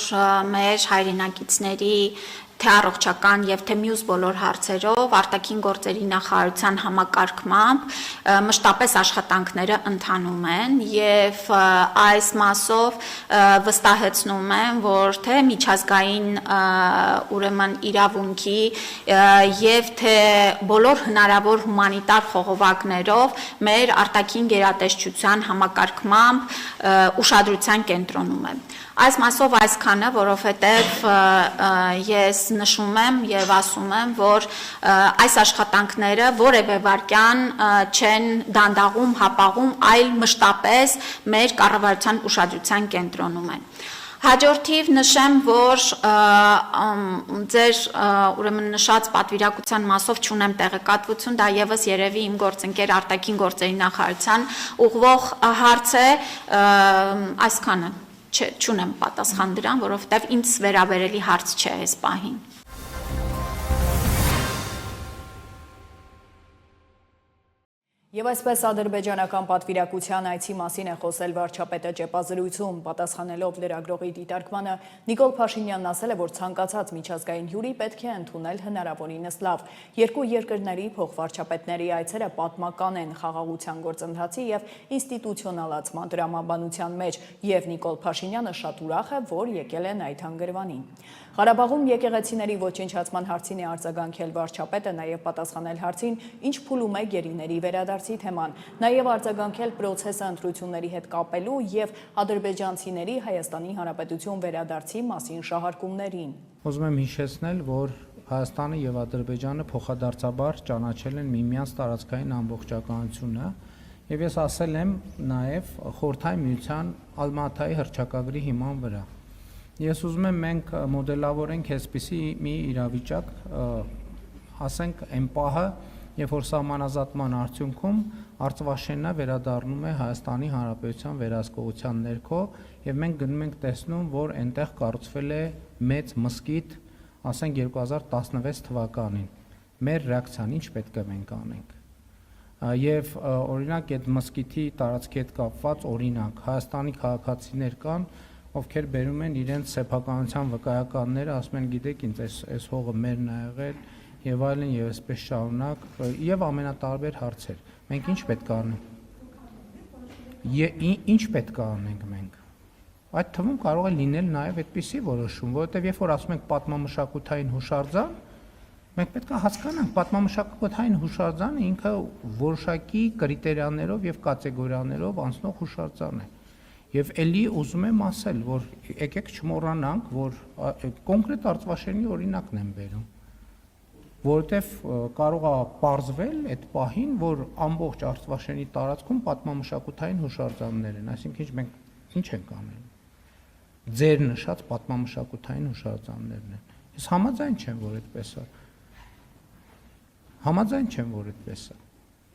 մեր հայրենակիցների թե առողջական եւ թե մյուս բոլոր հարցերով արտաքին գործերի նախարարության համակարգմամբ մշտապես աշխատանքները ընթանում են եւ այս մասով վստահեցնում եմ, որ թե միջազգային ուրեմն իրավունքի եւ թե բոլոր հնարավոր հումանիտար խողովակներով մեր արտաքին գերատեսչության համակարգմամբ ուշադրության կենտրոնում է։ Այս մասով այսքանը, որովհետև ես նշում եմ եւ ասում եմ, որ այս աշխատանքները որևէ վարքյան չեն դանդաղում, հապաղում, այլ մշտապես մեր կառավարության ուշադրության կենտրոնում են։ Հաջորդիվ նշեմ, որ ձեր ուրեմն նշած պատվիրակության մասով չունեմ տեղեկատվություն, դա եւս երևի իմ գործընկեր արտաքին գործերի նախարարության ուղղվող հարց է, այսքանը չունեմ պատասխան դրան, որովհետև ինձ վերաբերելի հարց չէ այս պահին։ Եվ այսպես ադրբեջանական պատվիրակության այցի մասին է խոսել վարչապետը ճեպազրույցում, պատասխանելով լրագրողի դիտարկմանը, Նիկոլ Փաշինյանն ասել է, որ ցանկացած միջազգային հյուրի պետք է ընդունել հնարավորինս լավ։ Երկու երկրների փոխվարչապետների այցերը պատմական են խաղաղության գործընթացի եւ ինստիտուցիոնալացման դրամաբանության մեջ, եւ Նիկոլ Փաշինյանը շատ ուրախ է, որ եկել են այդ հանգրվանին։ Ղարաբաղում եկեղեցիների ոչնչացման հարցին է արձագանքել վարչապետը, նաև պատասխանել հարցին, ինչ փուլում է գերիների վերադարձի թեման, նաև արձագանքել պրոցեսը ընտրությունների հետ կապելու եւ ադրբեջանցիների Հայաստանի Հանրապետություն վերադարձի մասին շահարկումներին։ Ուզում եմ հիշեցնել, որ Հայաստանը եւ Ադրբեջանը փոխադարձաբար ճանաչել են միմյանց տարածքային ամբողջականությունը Եվ ես ասել եմ նաև Խորհրդային Միության Ալմատայի հռչակագրի հիման վրա։ Ես ուզում եմ մենք մոդելավորենք այսպիսի մի իրավիճակ, ասենք այն պահը, երբ որ սահմանազատման արդյունքում Արցվաշենը վերադառնում է Հայաստանի Հանրապետության վերահսկողության ներքո, եւ մենք գնում ենք տեսնում, որ այնտեղ կառուցվել է մեծ մզկիթ, ասենք 2016 թվականին։ Մեր ռեակցիան ինչ պետք է մենք անենք։ Եվ օրինակ այդ մզկիթի տարածքի հետ կապված օրինակ Հայաստանի քաղաքացիներ կան, ովքեր բերում են իրենց սեփականության վկայականները, ասում են, գիտեք, ինձ այս հողը մերն է եղել եւ այլն եւ այսպես շարունակ եւ ամենատարբեր հարցեր։ Մենք ինչ պետք է անենք։ Ինչ պետք է անենք մենք։ Այդ թվում կարող է լինել նաեւ այդպիսի որոշում, որովհետեւ երբ որ ասում ենք պատմամշակութային հուշարձան, մենք պետք է հասկանանք, պատմամշակութային հուշարձանը ինքը որոշակի կրիտերիաներով եւ կատեգորիաներով անցնող հուշարձան է։ Եվ ելի ուզում եմ ասել, որ եկեք չմոռանանք, որ կոնկրետ Արցվաշենի օրինակն եմ բերում, որովհետեւ կարող է պարզվել այդ պահին, որ ամբողջ Արցվաշենի տարածքում պատմամշակութային հուշարձաններ են, այսինքն մենք ինչ ենք անել։ Ձեր նշած պատմամշակութային հուշարձաններն են։ Ես համաձայն չեմ, որ այդպես է։ Համաձայն չեմ, որ այդպես է,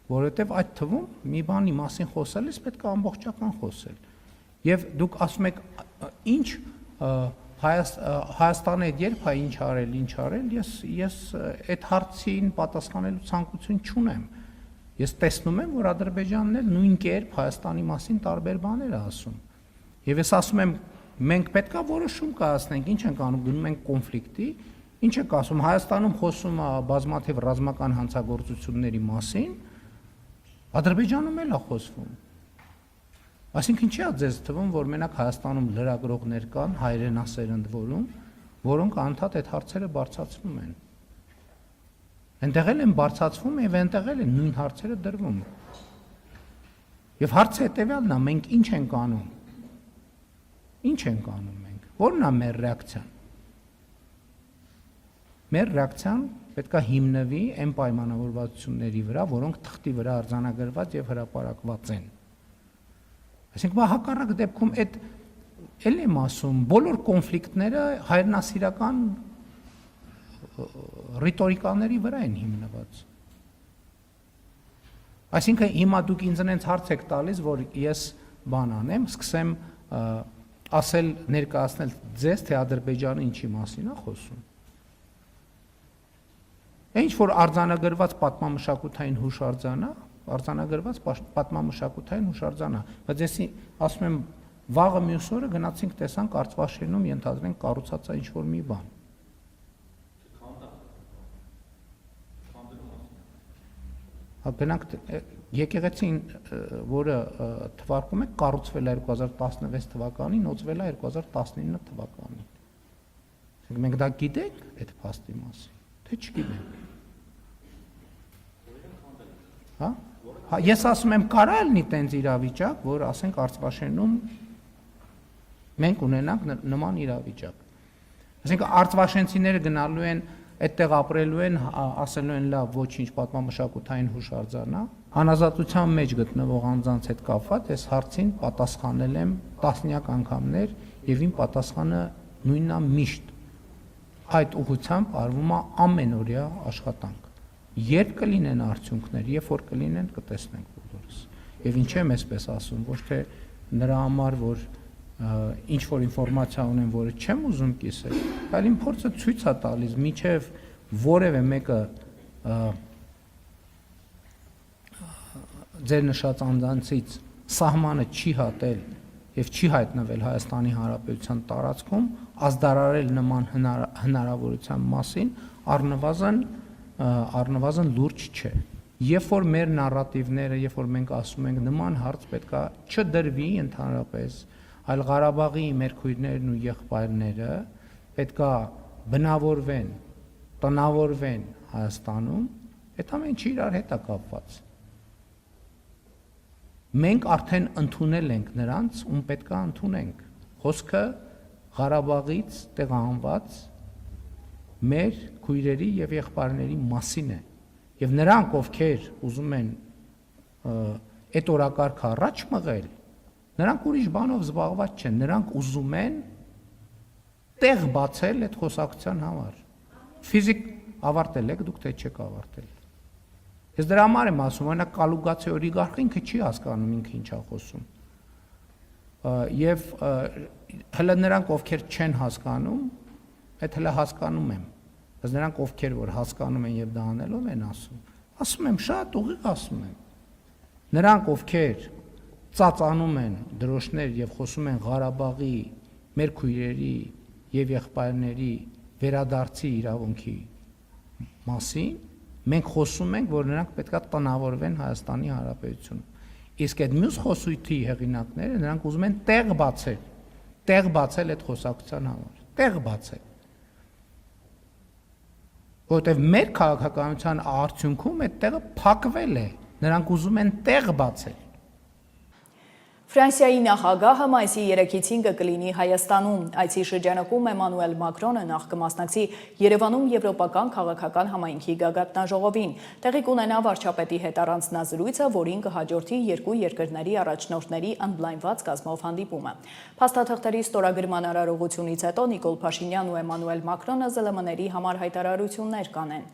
որովհետև այդ թվում մի բանի մասին խոսելիս պետք է ամբողջական խոսել։ Եվ դուք ասում եք, ինչ Հայաստանը այդ երբ է ինչ արել, ես այդ հարցին պատասխանելու ցանկություն չունեմ։ Ես տեսնում եմ, որ Ադրբեջանն էլ նույն կերպ Հայաստանի մասին տարբեր բաներ է ասում։ Եվ ես ասում եմ, մենք պետք է որոշում կայացնենք, ինչ ենք անում, գնում ենք կոնֆլիկտի, ինչ եք ասում, Հայաստանում խոսում է բազմաթիվ ռազմական հանցագործությունների մասին, Ադրբեջանում էլ է խոսվում։ Այսինքն չի է ձեզ թվում, որ մենակ Հայաստանում լրագրողներ կան, հայրենասեր ընդ որում, որոնք անդադ այդ հարցերը բարձրացնում են։ Այնտեղ էլ են բարձրացվում եւ այնտեղ էլ են նույն հարցերը դրվում։ Եվ հարցը հետեւյալն է, մենք ինչ ենք անում։ Ինչ ենք անում մենք։ Որն է մեր ռեակցիան։ Մեր ռեակցիան պետք է հիմնվի այն պայմանավորվածությունների վրա, որոնք թղթի վրա արձանագրված եւ հրապարակված են։ Այսինքն հակառակ դեպքում այդ էլ եմ ասում, բոլոր կոնֆլիկտները հայրենասիրական ռիտորիկաների վրա են հիմնված։ Այսինքն հիմա դուք ինձ հարց եք տալիս, որ ես բան անեմ, սկսեմ ասել ներկայացնել ձեզ, թե Ադրբեջանը ինչի մասին է խոսում։ Ինչ որ արձանագրված պատմամշակութային հուշարձանը, բայց ես ասում եմ, վաղը մյուս օրը գնացինք տեսանք Արցվաշենում ենթադրենք կառուցած է ինչ-որ մի բան։ Գնանք եկեղեցին, որը թվարկում է, կառուցվել է 2016 թվականին, նոծվել է 2019 թվականին։ Մենք դա գիտենք այդ փաստի մասին, թե չգիտենք։ Հա? Ես ասում եմ, կարա լինի տենց իրավիճակ, որ ասենք Արցվաշենում մենք ունենանք նման իրավիճակ։ Այսինքն արցվաշենցիները գնալու են, այդտեղ ապրելու են, ասելու են լավ, ոչինչ, պատմամշակութային հուշարձան է։ Անազատության մեջ գտնվող անձանց հետ կապված այս հարցին պատասխանել եմ տասնյակ անգամներ եւ իմ պատասխանը նույնն է միշտ։ Այդ ուղղությամբ արվում է ամենօրյա աշխատանք։ Երբ կլինեն արդյունքներ, երբ որ կլինեն, կտեսնենք բոլորս։ Եվ ինչ եմ այսպես ասում, ոչ թե նրա համար, որ ինչ որ ինֆորմացիա ունեմ, որը չեմ ուզում կիսել, այլ իմ փորձը ցույց է տալիս, միջև որևէ մեկը ձեր նշած անձանցից սահմանը չի հատել եւ չի հայտնվել Հայաստանի Հանրապետության տարածքում, ազդարարել նման հնարավորության մասին առնվազն լուրջ չէ։ Երբ որ մեր նարատիվները, երբ որ մենք ասում ենք նման հարց պետքա չդրվի ընդհանրապես, այլ Ղարաբաղի մեր քույրներն ու եղբայրները պետքա բնավորվեն, տնավորվեն Հայաստանում, այդ ամեն ինչը իրար հետ է կապված։ Մենք արդեն ընդունել ենք նրանց, ում պետքա ընդունենք։ Խոսքը Ղարաբաղից տեղահանված մեր քույրերի եւ եղբայրների մասին է։ Եվ նրանք, ովքեր ուզում են այդ օրակարգը առաջ մղել, նրանք ուրիշ բանով զբաղված չեն, նրանք ուզում են տեղ բացել այդ խոսակցության համար։ Ֆիզիկ ավարտել եք, դուք թե չեք ավարտել։ Ես դրա համար եմ ասում, օրինակ Կալուգացի օլիգարխը ինքը չի հասկանում ինքը ինչ է խոսում։ Եվ հələ նրանք ովքեր չեն հասկանում, այդ հələ հասկանում եմ։ Բայց նրանք ովքեր որ հասկանում են եւ դա անելով են ասում եմ շատ ուղիղ ասում եմ։ Նրանք ովքեր ծածանում են դրոշներ եւ խոսում են Ղարաբաղի, մեր քույրերի եւ եղբայրների վերադարձի իրավունքի մասին, մենք խոսում ենք, որ նրանք պետքա տնավորվեն Հայաստանի Հանրապետությունում։ Իսկ այդ մյուս խոսույթի հեղինակները նրանք ուզում են տեղ բացել այդ խոսակցության համար, տեղ բացել։ Որտեւ մեր քաղաքականության արդյունքում այդ տեղը փակվել է, նրանք ուզում են տեղ բացել։ Ֆրանսիայի նախագահը մայիսի 3-ից 5-ը կլինի Հայաստանում։ Այցի շրջանակում Էմանուել Մակրոնը նախ կմասնակցի Երևանում եվրոպական քաղաքական համայնքի գագաթնաժողովին։ Տեղի կունենա վարչապետի հետ առանձնազրույցը, որին կհաջորդի երկու երկրների առաջնորդների ընդլայնված կազմով հանդիպումը։ Փաստաթղթերի ստորագրման արարողությունից հետո Նիկոլ Փաշինյանն ու Էմանուել Մակրոնը ԶԼՄ-ների համար հայտարարություններ կանեն։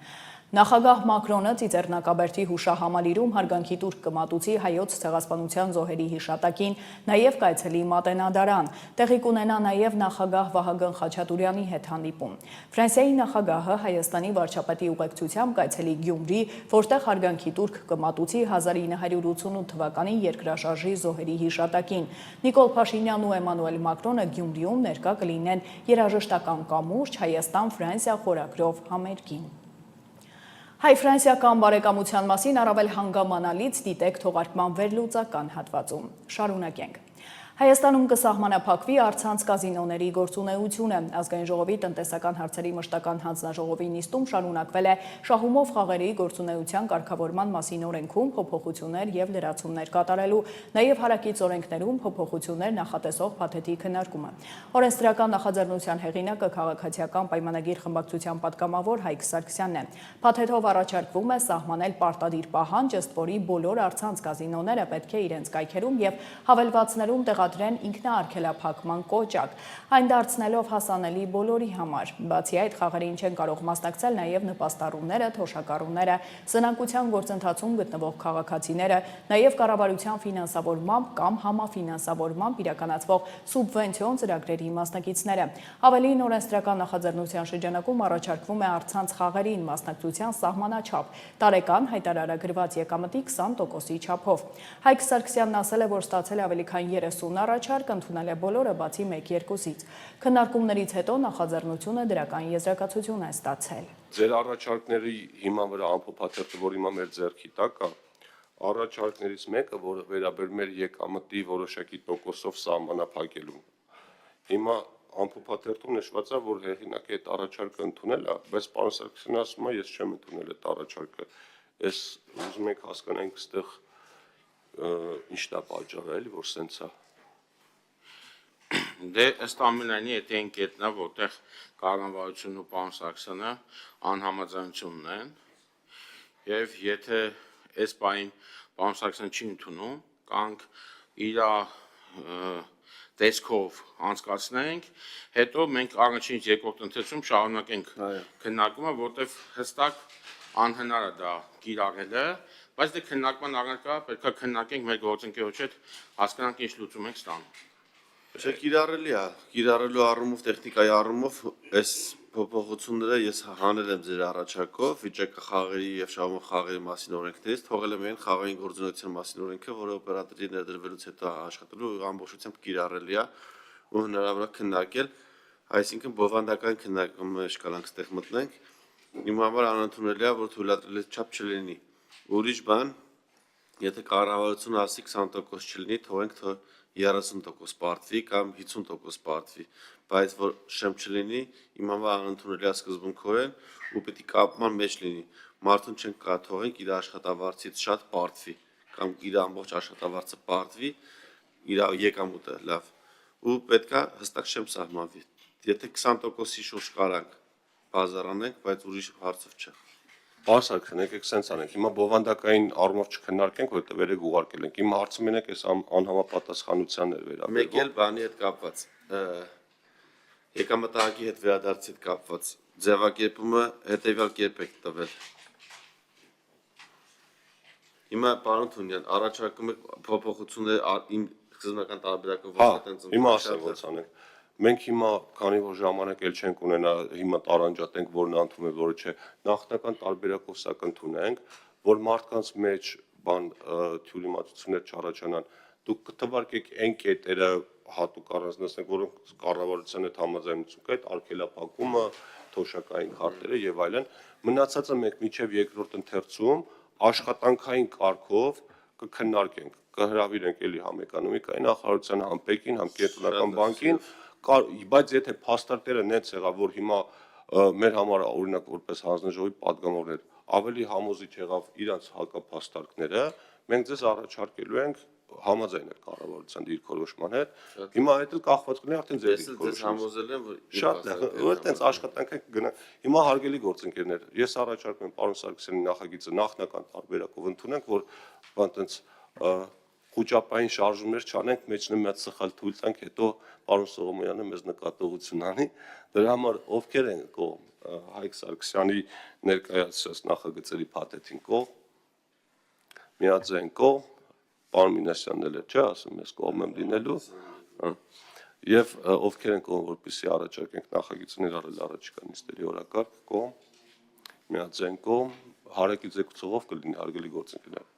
Նախագահ Մակրոնը Ծիծեռնակաբերդի հուշահամալիրում հարգանքի տուրք կմատուցի հայոց ցեղասպանության զոհերի հիշատակին, նաև կայցելի Մատենադարան։ Տեղի կունենա նաև նախագահ Վահագն Խաչատուրյանի հետ հանդիպում։ Ֆրանսիայի նախագահը Հայաստանի վարչապետի ուղեկցությամբ կայցելի Գյումրի, որտեղ հարգանքի տուրք կմատուցի 1988 թվականի երկրաշարժի զոհերի հիշատակին։ Նիկոլ Փաշինյանն ու Էմանուել Մակրոնը Գյումրիում ներկա կլինեն երաժշտական կամուրջ Հայաստան-Ֆրանսիա խորագրով համերգին։ Հայ-ֆրանսիական բարեկամության մասին առավել հանգամանալից դիտեք թողարկման վերլուծական հատվածում։ Շարունակենք։ Հայաստանում կսահմանափակվի առցանց կազինոների գործունեությունը։ Ազգային ժողովի տնտեսական հարցերի մշտական հանձնաժողովի նիստում շարունակվել է շահումով խաղերի գործունեության կարգավորման մասին օրենքում փոփոխություններ եւ լրացումներ կատարելու, նաեւ հարակից օրենքներում փոփոխություններ նախատեսող փաթեթի քննարկումը։ Օրենսդրական նախաձեռնության հեղինակը քաղաքացիական պայմանագիր խմբակցության պատգամավոր Հայկ Սարգսյանն է։ Փաթեթով առաջարկվում է սահմանել պարտադիր պահանջ, ըստ որի բոլոր առցանց կազինոները պետք է իրենց կայքերում եւ հավելվածներում տեղադրեն ինքնաարգելափակման կոճակ, այն դարձնելով հասանելի բոլորի համար։ Բացի այդ, խաղերին չեն կարող մասնակցել նաև նպաստառուները, թոշակառուները, սնանկության գործընթացում գտնվող քաղաքացիները, նաև կառավարության ֆինանսավորմամբ կամ համաֆինանսավորմամբ իրականացվող սուբվենցիոն ծրագրերի մասնակիցները։ Ավելին, օրենսդրական նախաձեռնության շրջանակում առաջարկվում է առցանց խաղերին մասնակցության սահմանաչափ, տարեկան հայտարարագրված եկամտի 20%-ի չափով։ Հայկ Սարգսյանն ասել է, որ ստացել է ավելի քան 30 առաջարկ, ընդունել է բոլորը բացի 1-2-ից։ Քննարկումներից հետո նախաձեռնությունը դրական եզրակացություն է ստացել։ Ձեր առաջարկների հիման վրա ամփոփաթերթը, որ հիմա մեր ձեռքի տակ է, առաջարկներից մեկը, որը վերաբերում է եկամտի որոշակի տոկոսով սահմանափակելու։ Հիմա ամփոփաթերթում նշված է, որ հեղինակը այդ առաջարկը ընդունել է, բայց պարոն Սարգսյանն ասում է, ես չեմ ընդունել այդ առաջարկը։ Ես ուզում եք հասկանանք այստեղ ինչ դա պատճառը էլի, որ սենց է։ Դե ըստ ամենայնի այդ այն կետն է, որտեղ կառավարությունն ու պարոն Սարգսյանը անհամաձայնությունն են, եւ եթե այս բանին պարոն Սարգսյանը չի ընդունում, կանք իր տեսքով անցկացնենք, հետո մենք առաջինից երկրորդ ընթացքում շարունակենք քննարկումը, որտեղ հստակ անհնար է դա կիրառելը, բայց դե քննարկման առարկա պետք է քննարկենք մեր գործընկերոջ հետ, հասկանանք ինչ լուծում ենք ստանում։ Չէ, կիրառելի է, կիրառելու առումով, տեխնիկայի առումով այս փոփոխությունները ես հանել եմ ձեր առաջարկով, վիճակը խաղերի եւ շահումով խաղերի մասին օրենքներից, թողել եմ այն խաղային գործունեության մասին օրենքը, որը օպերատորի ներդրվելուց հետո աշխատելու ամբողջությամբ կիրառելի է ու հնարավոր է քննարկել, այսինքն բովանդական քննարկումը շկալանք ստեղ մտնենք, իմ համար անընդունելի է, որ թույլատրելի չափ չլինի։ Ուրիշ բան, եթե կառավարությունը ասի 20% չլինի, թողենք 30% պարտվի կամ 50% պարտվի, բայց որ շեմ չլինի, իմ համար անընդունելի է սկզբունքորեն ու պետք է կապման մեջ լինի։ Մարդուն չենք կարող թողենք իր աշխատավարձից շատ պարտվի կամ իր ամբողջ աշխատավարձը պարտվի, իր եկամուտը լավ ու պետք է հստակ շեմ սահմանվի։ Եթե 20%-ի շուրջ կարանք բազարանենք, բայց ուրիշ հարցով չէ։ Պարսակ, եկեք սենց անենք, հիմա բովանդակային առումով չքննարկենք, որովհետև երեք ուղարկել ենք, հիմա հարցը մենակ այս անհամապատասխանությանն էր վերաբերվում։ Մեկ էլ բանի հետ կապված, եկամտահարկի հետ վերադարձի հետ կապված, ձևակերպումը հետևյալ կերպ եք տվել։ Հիմա պարոն Թունյան, առաջարկում եք փոփոխություններ իմ սկզբնական տարբերակով Հիմա ասենք ոնց անենք։ Մենք հիմա, քանի որ ժամանակ էլ չենք ունենա, հիմա տարանջատենք, որն անդում է, որը չէ, նախնական տարբերակով սա կընդունենք, որ մարդկանց մեջ թյուրիմացություններ չառաջանան։ Դուք կթվարկեք այն կետերը հատուկ առանձնացնենք, որոնք կառավարության հետ համաձայնություն կա, այդ արգելափակումը, թոշակային քարտերը եւ այլն։ Մնացածը մենք միջև երկրորդ ընթերցում աշխատանքային կարգով կքննարկենք, կհրավիրենք էլի համ էկոնոմիկայի նախարարության, համ Պեկին, համ Կենտրոնական բանկին, բայց եթե փաստարկները նենց եղավ, որ հիմա մեր համար օրինակ որպես հանձնաժողովի падգամավորներ ավելի համոզիչ եղավ իրանց հակափաստարկները, մենք ձեզ առաջարկելու ենք համաձայն եք կառավարության դիրքորոշման հետ։ Հիմա այդ էլ կախված կլինի արդեն ձեր դիրքորոշումից։ Շատ լավ, որ այդպես աշխատանք եք գնա։ Հիմա հարգելի գործընկերներ, ես առաջարկում եմ պարոն Սարգսյանի նախագիծը նախնական տարբերակով ընդունենք, որ այդպես խոճապային շարժումներ չանենք, մեջն մեծ սխալ թույլ տանք, հետո պարոն Սողոմոնյանը մեզ նկատողություն անի։ Դրա համար ովքեր են կողմ Հայկ Սարգսյանի ներկայացրած նախագծերի փաթեթին կողմ, միաձայն կողմ, պարոն Մինասյանն էլ չէ, ասում ես կողմ եմ լինելու, եւ ովքեր են կողմ, որպեսզի առաջարկենք նախագիծը ներառել առաջիկա նիստերի օրակարգ կողմ, միաձայն կողմ, հարակի ձգուցողով կլինի հարգելի գործընկերներ։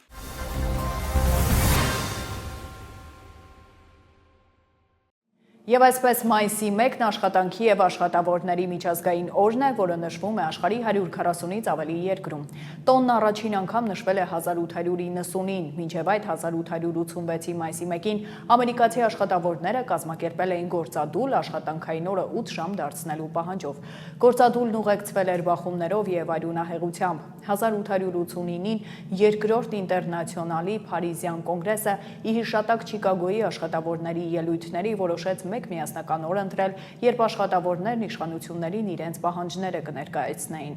Եվ այսպես մայիսի 1-ն աշխատանքի եւ աշխատավորների միջազգային օրն է, որը նշվում է աշխարհի 140-ից ավելի երկրում։ Տոնն առաջին անգամ նշվել է 1890-ին, մինչև այդ 1886-ի մայիսի 1-ին ամերիկացի աշխատավորները կազմակերպել էին գործադուլ աշխատանքային օրը 8 ժամ դարձնելու պահանջով։ Գործադուլն ուղեկցվել էր բախումներով եւ արյունահեղությամբ։ 1889-ին երկրորդ ինտերնացիոնալի Փարիզյան կոնգրեսը ի հիշատակ Չիկագոյի աշխատավորների ելույթների որոշեց մեկ միասնական օր ընտրել, երբ աշխատավորներն իշխանություններին իրենց պահանջները կներկայացնեին։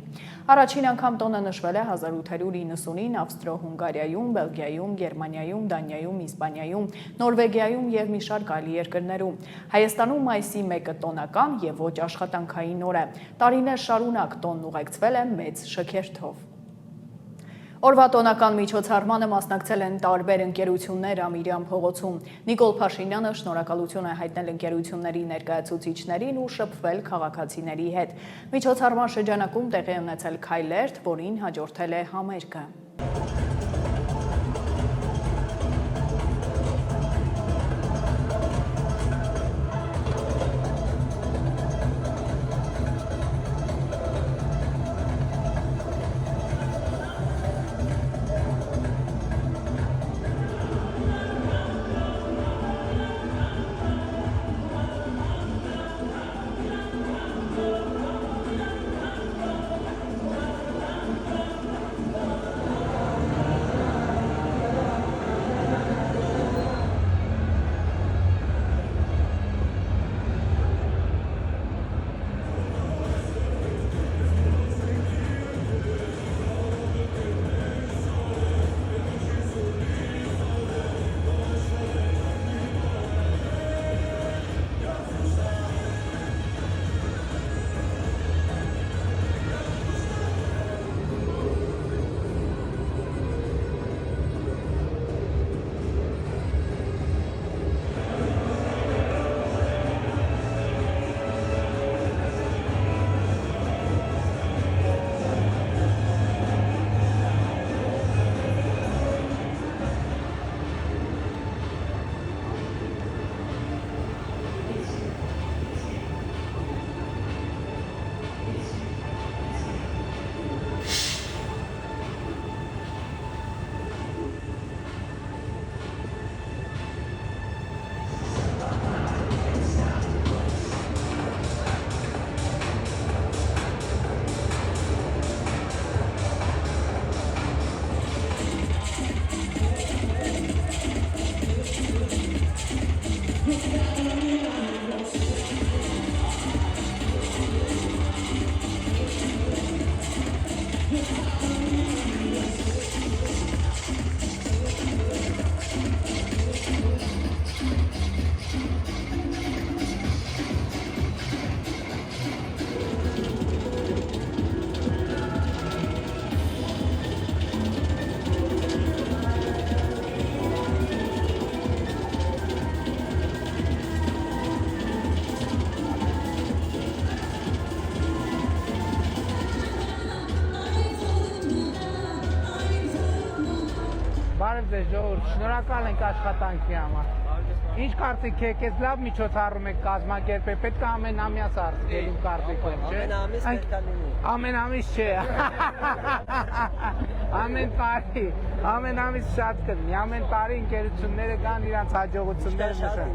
Առաջին անգամ տոնը նշվել է 1890-ին Ավստրո-Հունգարիայում, Բելգիայում, Գերմանիայում, Դանիայում, Իսպանիայում, Նորվեգիայում եւ մի շարք այլ երկրներում։ Հայաստանում մայիսի 1-ը տոնական եւ ոչ աշխատանքային օր է։ Տարիներ շարունակ տոնն ուղեկցվել է մեծ շքերթով։ Օրվա տոնական միջոցառմանը մասնակցել են տարբեր ընկերություններ Ամիրյան փողոցում։ Նիկոլ Փաշինյանը շնորհակալություն է հայտնել ընկերությունների ներկայացուցիչներին ու շփվել քաղաքացիների հետ։ Միջոցառման շրջանակում տեղի ունեցել քայլերթ, որին հաջորդել է համերգը։ Բարև ձեզ ժողովուրդ, շնորհակալ ենք աշխատանքի համար։ Ինչ կարծիք եք, այս լավ միջոցառում եք կազմակերպել, պետք է ամեն ամիս արձակելու կարծիքով, չէ։ Ամեն ամիս պետք է լինի։ Ամեն ամիս չէ։ Ամեն ամիս շատ կլինի, ամեն տարի ընկերությունները կան իրանց հաջողությունները նշան։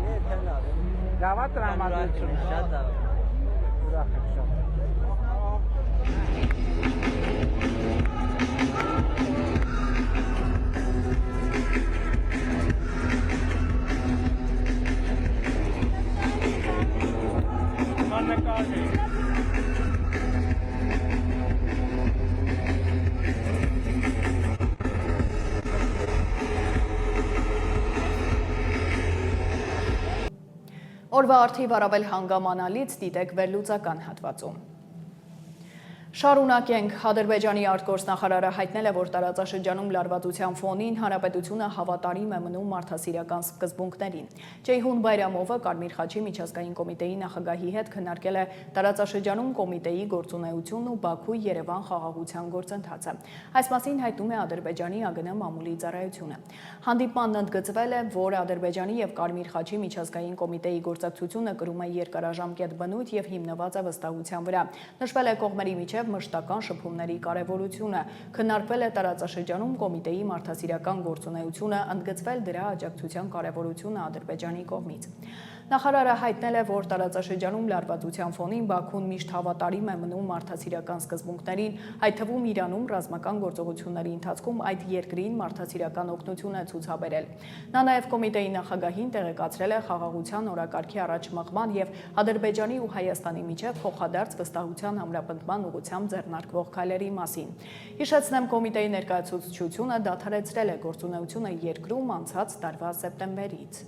Լավ է տրամադրությունը։ Շատ լավ։ Ուրախ եմ շատ։ Օրվա արդիվ առավել հանգամանալից դիտեք վերլուծական հատվածում։ Շարունակենք, Ադրբեջանի արտգործնախարարը հայտնել է, որ տարածաշրջանում լարվածության ֆոնին հանրապետությունը հավատարիմ է մնում մարդասիրական սկզբունքներին։ Ceyhun Bayramova Կարմիր խաչի միջազգային կոմիտեի նախագահի հետ քննարկել է տարածաշրջանում կոմիտեի գործունեությունն ու Բաքու-Երևան խաղաղության գործընթացը։ Այս մասին հայտնում է Ադրբեջանի ԱԳՆ մամուլի ծառայությունը։ Հանդիպմանն ընդգծվել է, որ Ադրբեջանի եւ Կարմիր խաչի միջազգային կոմիտեի գործակցությունը կրում է երկարաժամկետ բնույթ եւ հիմնված է վստահության վրա։ Նշվել է կողմերի միջև մշտական շփումների կարևորությունը, քննարկվել է տարածաշրջանում կոմիտեի մարդասիրական գործունեությունը, ընդգծվել դրա աջակցության կարևորությունը Ադրբեջանի կողմից։ Նախարարը հայտնել է, որ տարածաշրջանում լարվածության ֆոնին Բաքուն միշտ հավատարիմ է մնում մարդասիրական սկզբունքներին, այդ թվում Իրանում ռազմական գործողությունների ընթացքում այդ երկրին մարդասիրական օգնություն է ցուցաբերել։ Նա նաև կոմիտեի նախագահին տեղեկացրել է խաղաղության օրակարգի առաջմղման եւ Ադրբեջանի ու Հայաստանի միջև փոխադարձ վստահության ամրապնդման ուղղությամբ ձեռնարկվող քայլերի մասին։ Հիշեցնեմ, կոմիտեի ներկայացուցչությունը դադարեցրել է գործունեությունը երկրում անցած տարվա սեպտեմբերից։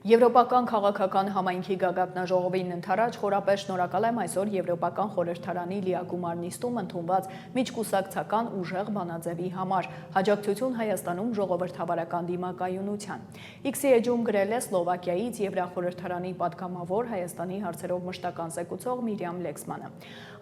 Եվրոպական քաղաքական համայնքի գագաթնաժողովին ընդառաջ խորապես շնորհակալ եմ այսօր Եվրոպական խորհրդարանի լիագումար նիստում ընդունված միջկուսակցական ուժեղ բանաձևի համար, հաջակցություն Հայաստանում ժողովրդավարական դիմակայունության։ X-ի էջում գրել է Սլովակիայից Եվրախորհրդարանի պատգամավոր Հայաստանի հարցերով մշտական զեկուցող Միրիամ Լեքսմանը։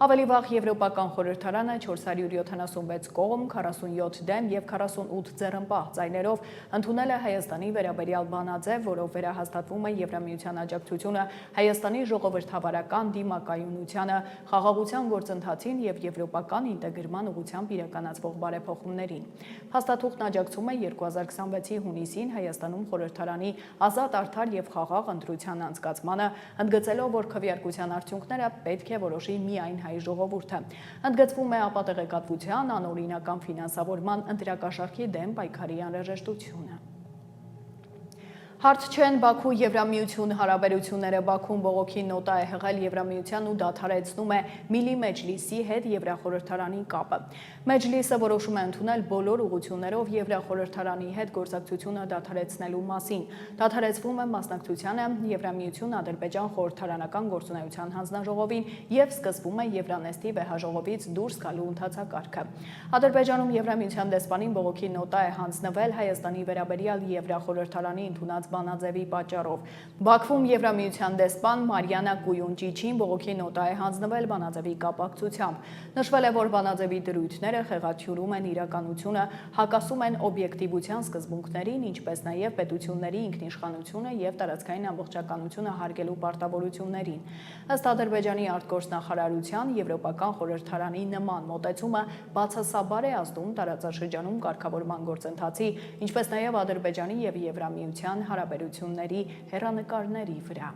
Ավելի վաղ Եվրոպական խորհրդարանը 476 կողմ, 47 դեմ եւ 48 ձեռնպահ ձայներով ընդունել է Հայաստանի վերաբերյալ բանաձև, որով վերահաստատվում է Եվրամիության աջակցությունը Հայաստանի ժողովրդավարական դիմակայունությանը, խաղաղության գործընթացին եւ եվրոպական ինտեգրման ուղղությամբ իրականացվող բարեփոխումներին։ Փաստաթուղթն աջակցում է 2026-ի հունիսին Հայաստանում խորհրդարանի ազատ, արդար եւ խաղաղ ընտրության անցկացմանը, ընդգծելով, որ քվեարկության արդյունքները պետք է որոշի միայն հայ ժողովուրդը։ Ընդգծվում է ապատեղեկատվության, անօրինական ֆինանսավորման, ընտրակաշառքի դեմ պայքարի անհրաժեշտությունը։ Հարց չեն Բաքու Եվրամիություն հարաբերությունները Բաքուն բողոքի նոտա է հղել Եվրամիության ու դադարեցնում է Միլի Մեջլիսի հետ Եվրախորհրդարանի կապը։ Մեջլիսը որոշում է ընդունել բոլոր ուղղություններով Եվրախորհրդարանի հետ գործակցությունը դադարեցնելու մասին։ Դադարեցվում է մասնակցությանը Եվրամիություն Ադրբեջան խորհրդարանական գործունեության հանձնաժողովին եւ սկսվում է Եվրանեստի վեհաժողովից դուրս գալու ընթացակարգը։ Ադրբեջանում Եվրամիության դեսպանին բողոքի նոտա է հանձնվել Հայաստանի վերաբերյալ Եվրախորհրդարանի ընդունած բանաձևի պատճառով։ Բաքվում Եվրամիության դեսպան Մարիանա Կույունջիչին բողոքի նոտա է հանձնվել բանաձևի կապակցությամբ։ Նշվել է, որ բանաձևի դրույթները խեղաթյուրում են իրականությունը, հակասում են օբյեկտիվության սկզբունքներին, ինչպես նաև պետությունների ինքնիշխանությունը եւ տարածքային ամբողջականությունը հարգելու պարտավորություններին։ Ըստ Ադրբեջանի արտգործնախարարության Եվրոպական խորհրդարանի նման մոտեցումը բացասաբար է ազդում տարածաշրջանում կարգավորման գործընթացի, ինչպես նաև Ադրբեջանի եւ Եվրամիության հարաբերությունների հեռանկարների վրա։